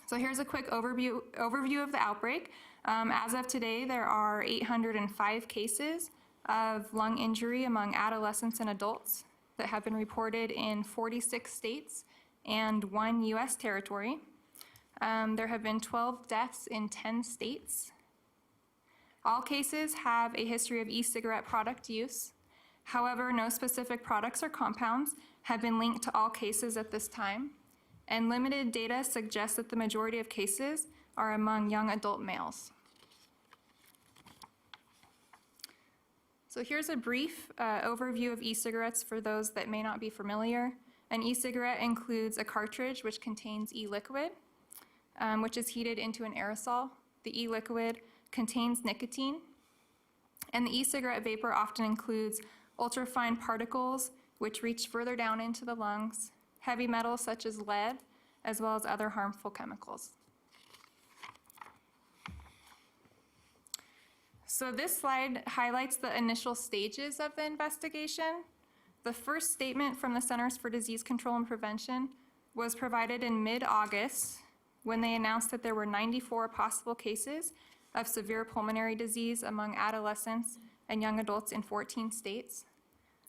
Speaker 17: So here's a quick overview of the outbreak. As of today, there are 805 cases of lung injury among adolescents and adults that have been reported in 46 states and 1 U.S. territory. There have been 12 deaths in 10 states. All cases have a history of e-cigarette product use. However, no specific products or compounds have been linked to all cases at this time, and limited data suggests that the majority of cases are among young adult males. So here's a brief overview of e-cigarettes for those that may not be familiar. An e-cigarette includes a cartridge which contains e-liquid, which is heated into an aerosol. The e-liquid contains nicotine, and the e-cigarette vapor often includes ultrafine particles which reach further down into the lungs, heavy metals such as lead, as well as other harmful chemicals. So this slide highlights the initial stages of the investigation. The first statement from the Centers for Disease Control and Prevention was provided in mid-August when they announced that there were 94 possible cases of severe pulmonary disease among adolescents and young adults in 14 states.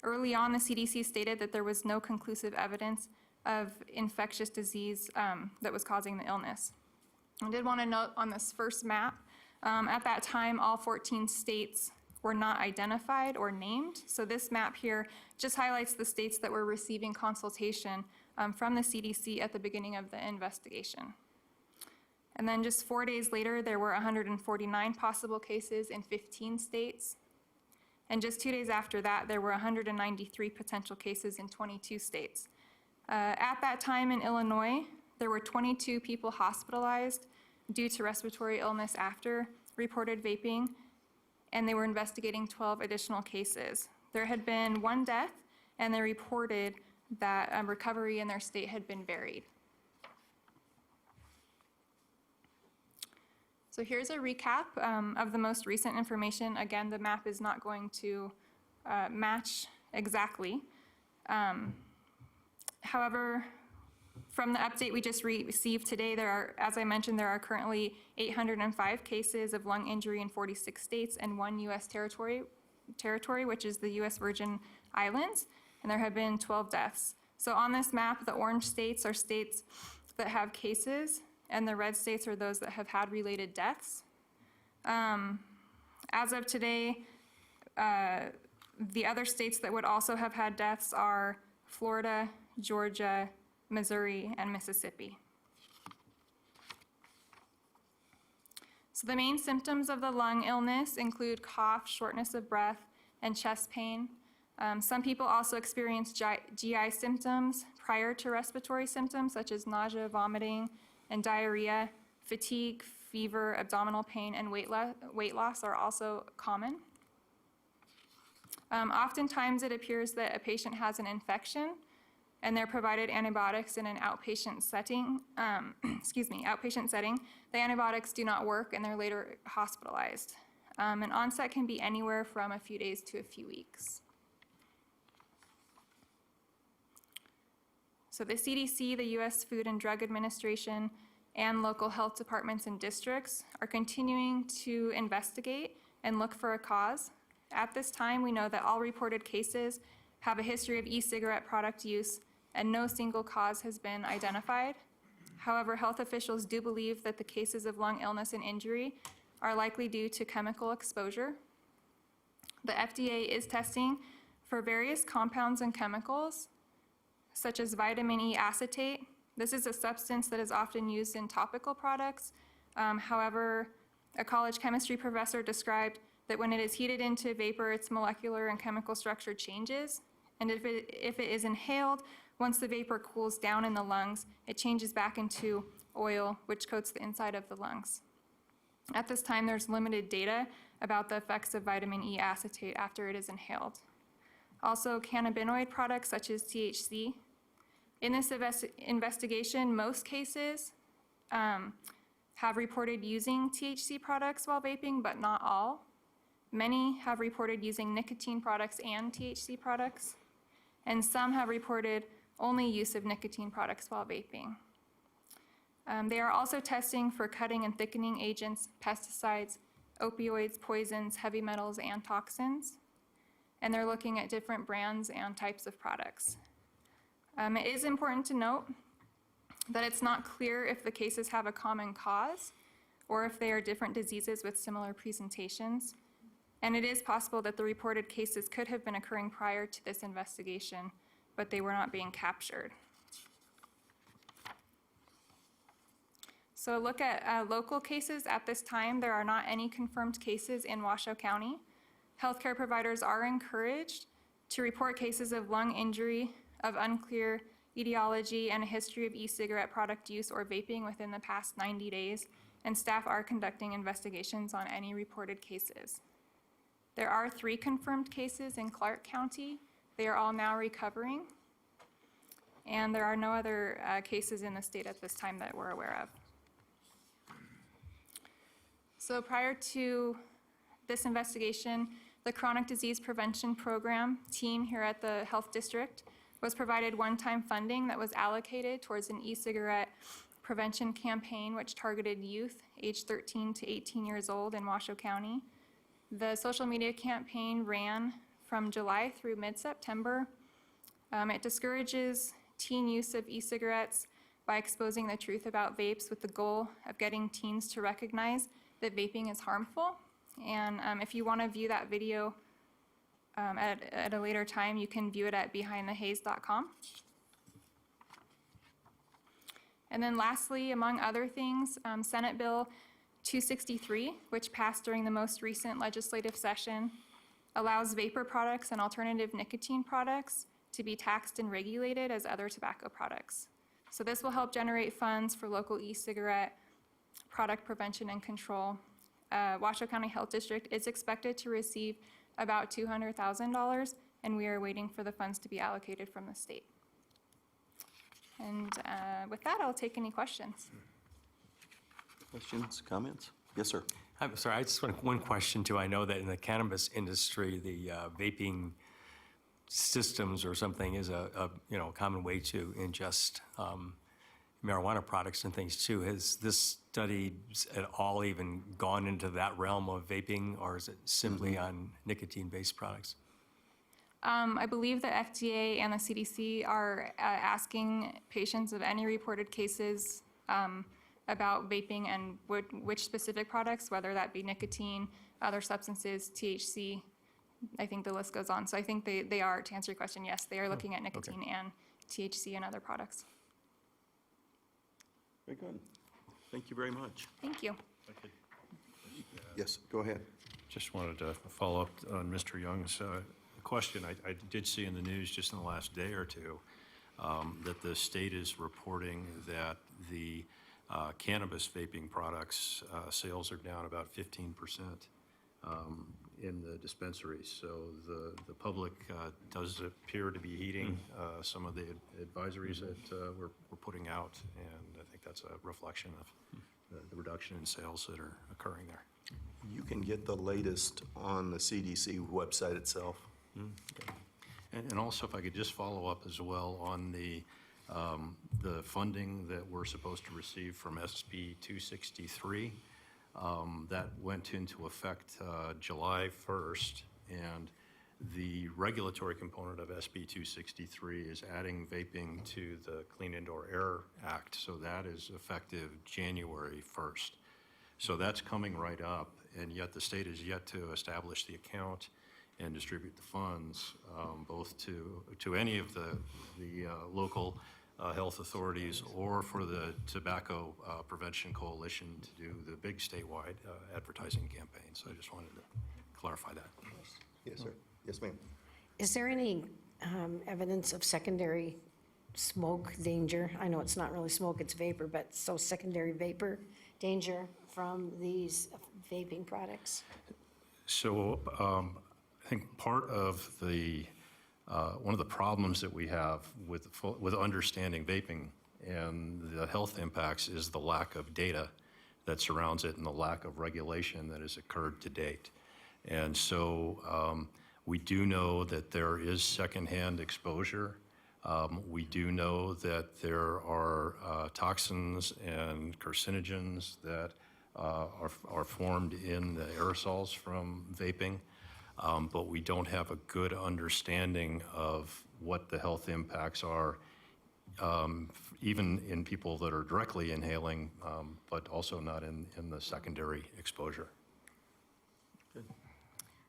Speaker 17: Early on, the CDC stated that there was no conclusive evidence of infectious disease that was causing the illness. I did want to note on this first map, at that time, all 14 states were not identified or named. So this map here just highlights the states that were receiving consultation from the CDC at the beginning of the investigation. And then just 4 days later, there were 149 possible cases in 15 states. And just 2 days after that, there were 193 potential cases in 22 states. At that time in Illinois, there were 22 people hospitalized due to respiratory illness after reported vaping, and they were investigating 12 additional cases. There had been 1 death, and they reported that recovery in their state had been varied. So here's a recap of the most recent information. Again, the map is not going to match exactly. However, from the update we just received today, as I mentioned, there are currently 805 cases of lung injury in 46 states and 1 U.S. territory, which is the U.S. Virgin Islands, and there have been 12 deaths. So on this map, the orange states are states that have cases, and the red states are those that have had related deaths. As of today, the other states that would also have had deaths are Florida, Georgia, Missouri, and Mississippi. So the main symptoms of the lung illness include cough, shortness of breath, and chest pain. Some people also experience GI symptoms prior to respiratory symptoms, such as nausea, vomiting, and diarrhea. Fatigue, fever, abdominal pain, and weight loss are also common. Oftentimes it appears that a patient has an infection and they're provided antibiotics in an outpatient setting. Outpatient setting. The antibiotics do not work and they're later hospitalized. And onset can be anywhere from a few days to a few weeks. So the CDC, the U.S. Food and Drug Administration, and local health departments and districts are continuing to investigate and look for a cause. At this time, we know that all reported cases have a history of e-cigarette product use and no single cause has been identified. However, health officials do believe that the cases of lung illness and injury are likely due to chemical exposure. The FDA is testing for various compounds and chemicals, such as vitamin E acetate. This is a substance that is often used in topical products. However, a college chemistry professor described that when it is heated into vapor, its molecular and chemical structure changes. And if it is inhaled, once the vapor cools down in the lungs, it changes back into oil, which coats the inside of the lungs. At this time, there's limited data about the effects of vitamin E acetate after it is inhaled. Also, cannabinoid products such as THC. In this investigation, most cases have reported using THC products while vaping, but not all. Many have reported using nicotine products and THC products, and some have reported only use of nicotine products while vaping. They are also testing for cutting and thickening agents, pesticides, opioids, poisons, heavy metals, and toxins. And they're looking at different brands and types of products. It is important to note that it's not clear if the cases have a common cause or if they are different diseases with similar presentations. And it is possible that the reported cases could have been occurring prior to this investigation, but they were not being captured. So look at local cases. At this time, there are not any confirmed cases in Washoe County. Healthcare providers are encouraged to report cases of lung injury of unclear etiology and a history of e-cigarette product use or vaping within the past 90 days, and staff are conducting investigations on any reported cases. There are 3 confirmed cases in Clark County. They are all now recovering, and there are no other cases in the state at this time that we're aware of. So prior to this investigation, the Chronic Disease Prevention Program team here at the Health District was provided one-time funding that was allocated towards an e-cigarette prevention campaign which targeted youth aged 13 to 18 years old in Washoe County. The social media campaign ran from July through mid-September. It discourages teen use of e-cigarettes by exposing the truth about vapes with the goal of getting teens to recognize that vaping is harmful. And if you want to view that video at a later time, you can view it at behindthehaze.com. And then lastly, among other things, Senate Bill 263, which passed during the most recent legislative session, allows vapor products and alternative nicotine products to be taxed and regulated as other tobacco products. So this will help generate funds for local e-cigarette product prevention and control. Washoe County Health District is expected to receive about $200,000, and we are waiting for the funds to be allocated from the state. And with that, I'll take any questions.
Speaker 1: Questions, comments? Yes, sir.
Speaker 9: I'm sorry, I just want one question too. I know that in the cannabis industry, the vaping systems or something is a common way to ingest marijuana products and things too. Has this study at all even gone into that realm of vaping, or is it simply on nicotine-based products?
Speaker 17: I believe the FDA and the CDC are asking patients of any reported cases about vaping and which specific products, whether that be nicotine, other substances, THC. I think the list goes on. So I think they are, to answer your question, yes, they are looking at nicotine and THC and other products.
Speaker 1: Very good. Thank you very much.
Speaker 17: Thank you.
Speaker 1: Yes, go ahead.
Speaker 7: Just wanted to follow up on Mr. Young's question. I did see in the news just in the last day or two that the state is reporting that the cannabis vaping products sales are down about 15% in the dispensaries. So the public does appear to be heeding some of the advisories that we're putting out, and I think that's a reflection of the reduction in sales that are occurring there.
Speaker 1: You can get the latest on the CDC website itself.
Speaker 7: And also, if I could just follow up as well on the funding that we're supposed to receive from SB 263. That went into effect July 1st, and the regulatory component of SB 263 is adding vaping to the Clean Indoor Air Act, so that is effective January 1st. So that's coming right up, and yet the state is yet to establish the account and distribute the funds, both to any of the local health authorities or for the Tobacco Prevention Coalition to do the big statewide advertising campaign. So I just wanted to clarify that.
Speaker 1: Yes, sir. Yes, ma'am.
Speaker 6: Is there any evidence of secondary smoke danger? I know it's not really smoke, it's vapor, but so secondary vapor danger from these vaping products?
Speaker 7: So I think part of the one of the problems that we have with understanding vaping and the health impacts is the lack of data that surrounds it and the lack of regulation that has occurred to date. And so we do know that there is secondhand exposure. We do know that there are toxins and carcinogens that are formed in the aerosols from vaping. But we don't have a good understanding of what the health impacts are, even in people that are directly inhaling, but also not in the secondary exposure.
Speaker 1: Good.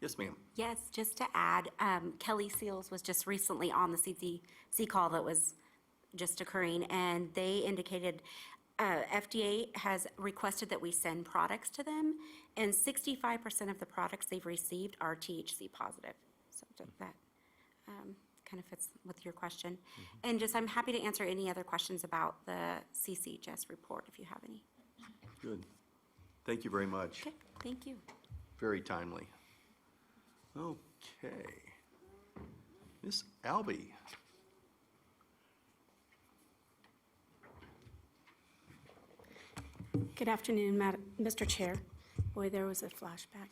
Speaker 1: Yes, ma'am.
Speaker 8: Yes, just to add, Kelly Seals was just recently on the CDC call that was just occurring, and they indicated FDA has requested that we send products to them, and 65% of the products they've received are THC positive. So that kind of fits with your question. And just, I'm happy to answer any other questions about the CCJS report if you have any.
Speaker 1: Good. Thank you very much.
Speaker 8: Okay, thank you.
Speaker 1: Very timely. Okay. Miss Albee.
Speaker 18: Good afternoon, Mr. Chair. Boy, there was a flashback.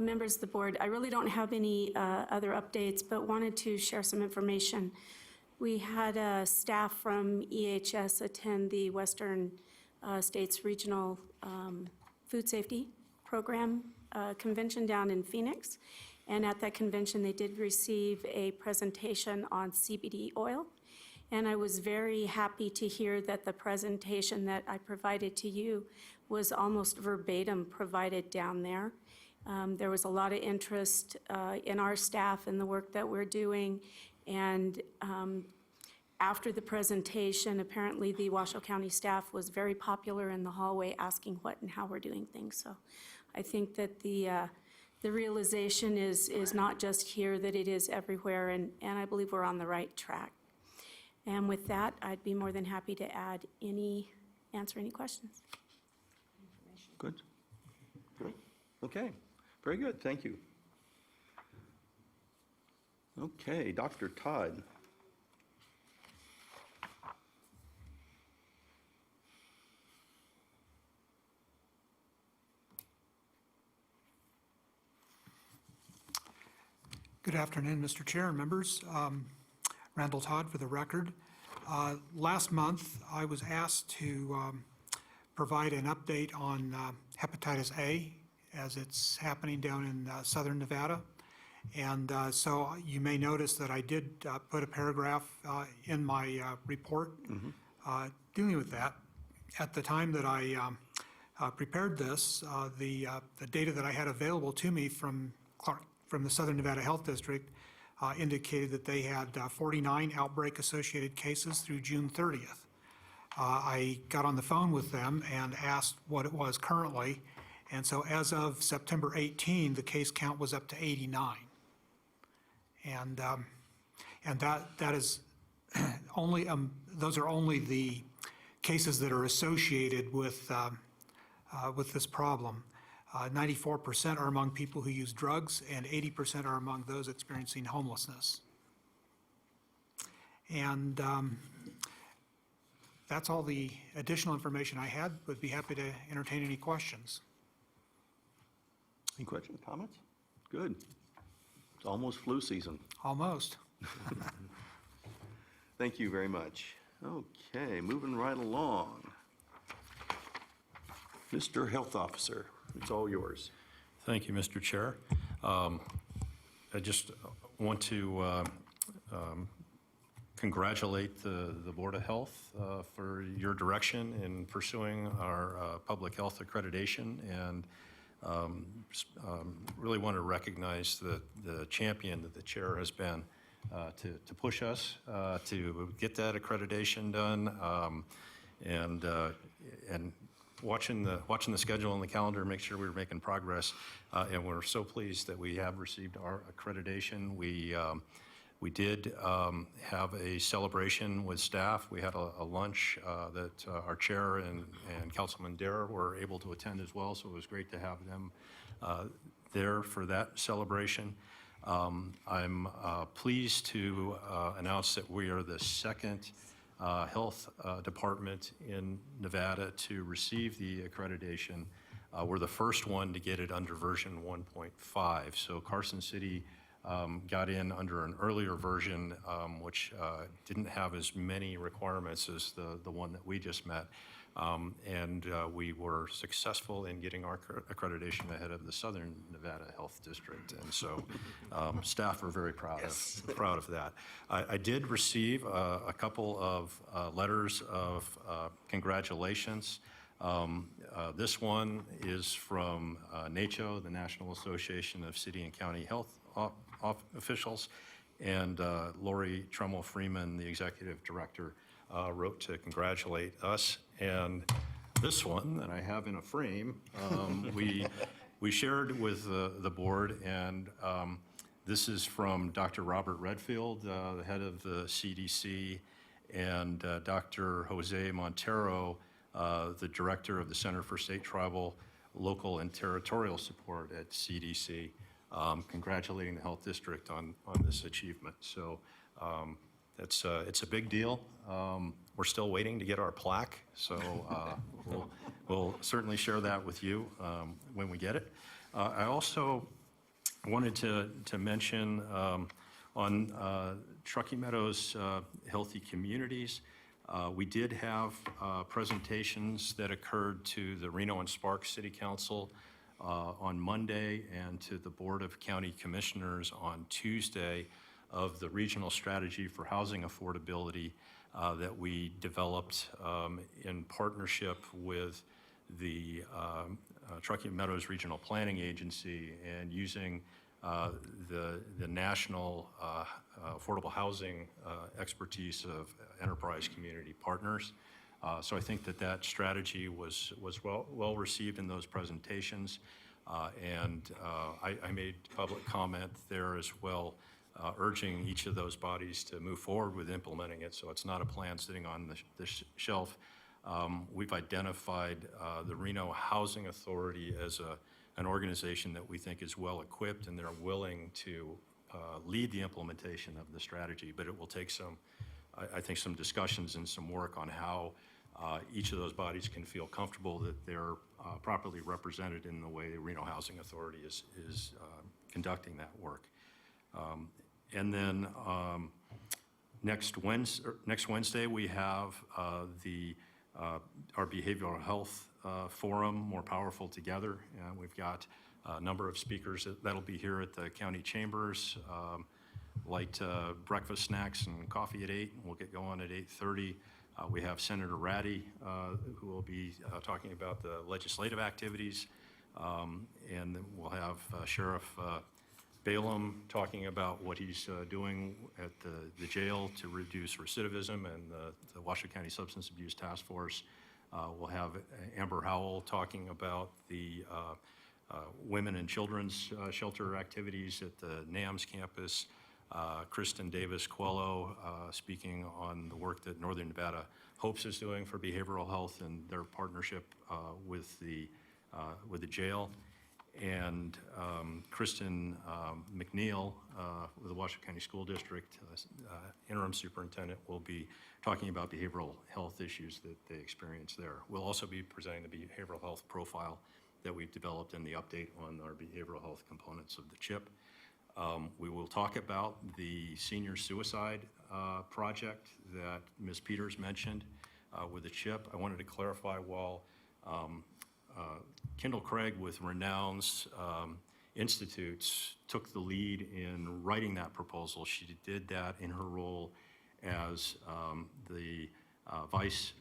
Speaker 18: Members of the board, I really don't have any other updates, but wanted to share some information. We had staff from EHS attend the Western States Regional Food Safety Program convention down in Phoenix. And at that convention, they did receive a presentation on CBD oil. And I was very happy to hear that the presentation that I provided to you was almost verbatim provided down there. There was a lot of interest in our staff and the work that we're doing. And after the presentation, apparently the Washoe County staff was very popular in the hallway asking what and how we're doing things. So I think that the realization is not just here, that it is everywhere, and I believe we're on the right track. And with that, I'd be more than happy to answer any questions.
Speaker 1: Good. Good. Okay. Very good. Thank you. Okay, Dr. Todd.
Speaker 19: Good afternoon, Mr. Chair and members. Randall Todd for the record. Last month, I was asked to provide an update on hepatitis A as it's happening down in southern Nevada. And so you may notice that I did put a paragraph in my report dealing with that. At the time that I prepared this, the data that I had available to me from the Southern Nevada Health District indicated that they had 49 outbreak-associated cases through June 30th. I got on the phone with them and asked what it was currently, and so as of September 18, the case count was up to 89. And that is only, those are only the cases that are associated with this problem. 94% are among people who use drugs, and 80% are among those experiencing homelessness. And that's all the additional information I had. Would be happy to entertain any questions.
Speaker 1: Any questions, comments? Good. It's almost flu season.
Speaker 19: Almost.
Speaker 1: Thank you very much. Okay, moving right along. Mr. Health Officer, it's all yours.
Speaker 7: Thank you, Mr. Chair. I just want to congratulate the Board of Health for your direction in pursuing our public health accreditation, and really want to recognize the champion that the chair has been to push us to get that accreditation done, and watching the schedule and the calendar, make sure we're making progress, and we're so pleased that we have received our accreditation. We did have a celebration with staff. We had a lunch that our chair and Councilman Dare were able to attend as well, so it was great to have them there for that celebration. I'm pleased to announce that we are the second health department in Nevada to receive the accreditation. We're the first one to get it under version 1.5. So Carson City got in under an earlier version, which didn't have as many requirements as the one that we just met. And we were successful in getting our accreditation ahead of the Southern Nevada Health District. And so staff are very proud of that. I did receive a couple of letters of congratulations. This one is from NACHO, the National Association of City and County Health Officials, and Lori Trumbull Freeman, the Executive Director, wrote to congratulate us. And this one that I have in a frame, we shared with the board, and this is from Dr. Robert Redfield, the head of the CDC, and Dr. Jose Montero, the director of the Center for State, Tribal, Local, and Territorial Support at CDC, congratulating the health district on this achievement. So it's a big deal. We're still waiting to get our plaque, so we'll certainly share that with you when we get it. I also wanted to mention on Truckee Meadows Healthy Communities, we did have presentations that occurred to the Reno and Sparks City Council on Monday and to the Board of County Commissioners on Tuesday of the regional strategy for housing affordability that we developed in partnership with the Truckee Meadows Regional Planning Agency, and using the national affordable housing expertise of Enterprise Community Partners. So I think that strategy was well received in those presentations, and I made public comment there as well, urging each of those bodies to move forward with implementing it, so it's not a plan sitting on the shelf. We've identified the Reno Housing Authority as an organization that we think is well equipped, and they're willing to lead the implementation of the strategy, but it will take I think some discussions and some work on how each of those bodies can feel comfortable that they're properly represented in the way the Reno Housing Authority is conducting that work. And then next Wednesday, we have our behavioral health forum, More Powerful Together. We've got a number of speakers that'll be here at the county chambers. Light breakfast, snacks, and coffee at 8. We'll get going at 8:30. We have Senator Ratty, who will be talking about the legislative activities. And then we'll have Sheriff Balaam talking about what he's doing at the jail to reduce recidivism, and the Washoe County Substance Abuse Task Force. We'll have Amber Howell talking about the women and children's shelter activities at the NAMS campus. Kristen Davis-Quello speaking on the work that Northern Nevada Hopes is doing for behavioral health and their partnership with the jail. And Kristen McNeil with the Washoe County School District, interim superintendent, will be talking about behavioral health issues that they experience there. We'll also be presenting the behavioral health profile that we've developed and the update on our behavioral health components of the CHIP. We will talk about the senior suicide project that Ms. Peters mentioned with the CHIP. I wanted to clarify, while Kendall Craig with Renown's Institutes took the lead in writing that proposal, she did that in her role as the vice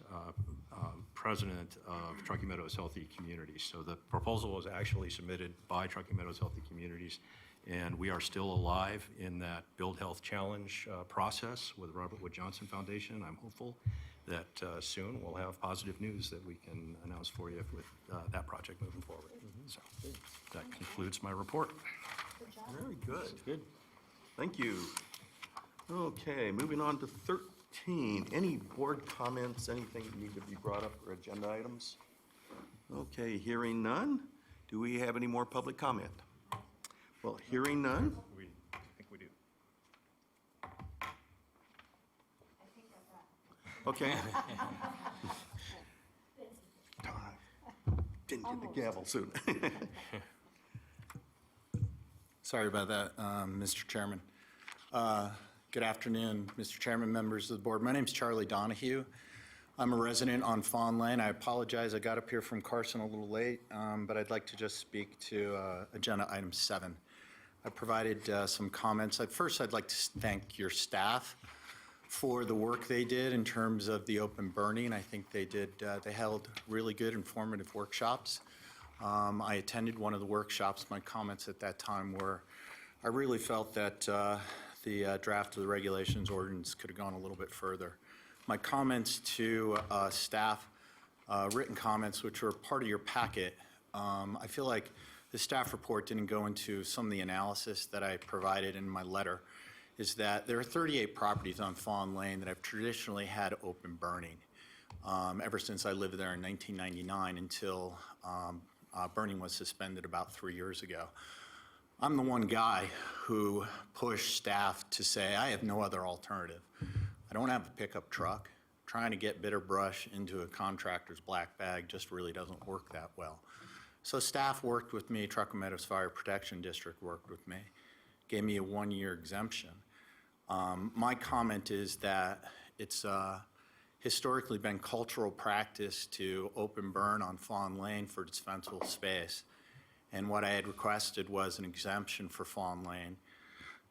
Speaker 7: president of Truckee Meadows Healthy Communities. So the proposal was actually submitted by Truckee Meadows Healthy Communities, and we are still alive in that Build Health Challenge process with Robert Wood Johnson Foundation. I'm hopeful that soon we'll have positive news that we can announce for you with that project moving forward. So that concludes my report.
Speaker 1: Very good. Good. Thank you. Okay, moving on to 13. Any board comments, anything that need to be brought up for agenda items? Okay, hearing none. Do we have any more public comment? Well, hearing none.
Speaker 7: I think we do.
Speaker 1: Okay. Didn't get the gavel soon.
Speaker 20: Sorry about that, Mr. Chairman. Good afternoon, Mr. Chairman, members of the board. My name's Charlie Donahue. I'm a resident on Fawn Lane. I apologize, I got up here from Carson a little late, but I'd like to just speak to agenda item 7. I provided some comments. First, I'd like to thank your staff for the work they did in terms of the open burning. I think they held really good, informative workshops. I attended one of the workshops. My comments at that time were, I really felt that the draft of the regulations ordinance could have gone a little bit further. My comments to staff, written comments, which were part of your packet, I feel like the staff report didn't go into some of the analysis that I provided in my letter, is that there are 38 properties on Fawn Lane that have traditionally had open burning ever since I lived there in 1999 until burning was suspended about 3 years ago. I'm the one guy who pushed staff to say, I have no other alternative. I don't have a pickup truck. Trying to get bitter brush into a contractor's black bag just really doesn't work that well. So staff worked with me, Truckee Meadows Fire Protection District worked with me, gave me a 1-year exemption. My comment is that it's historically been cultural practice to open38 on Fawn Lane for dispensable space. And what I had requested was an exemption for Fawn Lane.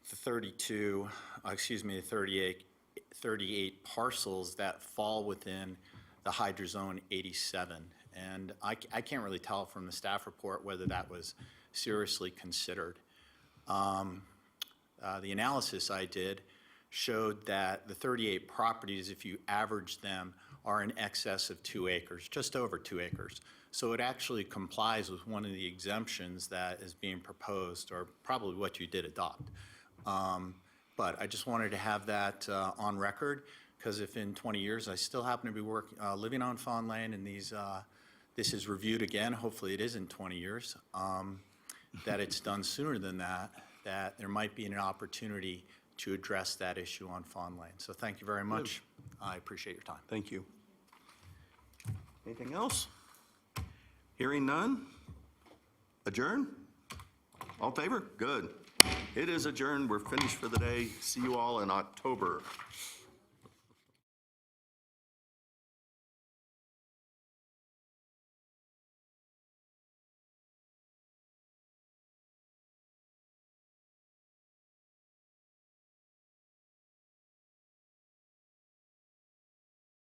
Speaker 20: The 38 parcels that fall within the Hydro Zone 87. And I can't really tell from the staff report whether that was seriously considered. The analysis I did showed that the 38 properties, if you average them, are in excess of 2 acres, just over 2 acres. So it actually complies with one of the exemptions that is being proposed, or probably what you did adopt. But I just wanted to have that on record, because if in 20 years I still happen to be living on Fawn Lane and this is reviewed again, hopefully it is in 20 years, that it's done sooner than that there might be an opportunity to address that issue on Fawn Lane. So thank you very much. I appreciate your time.
Speaker 1: Thank you. Anything else? Hearing none? Adjourn? All in favor? Good. It is adjourned. We're finished for the day. See you all in October.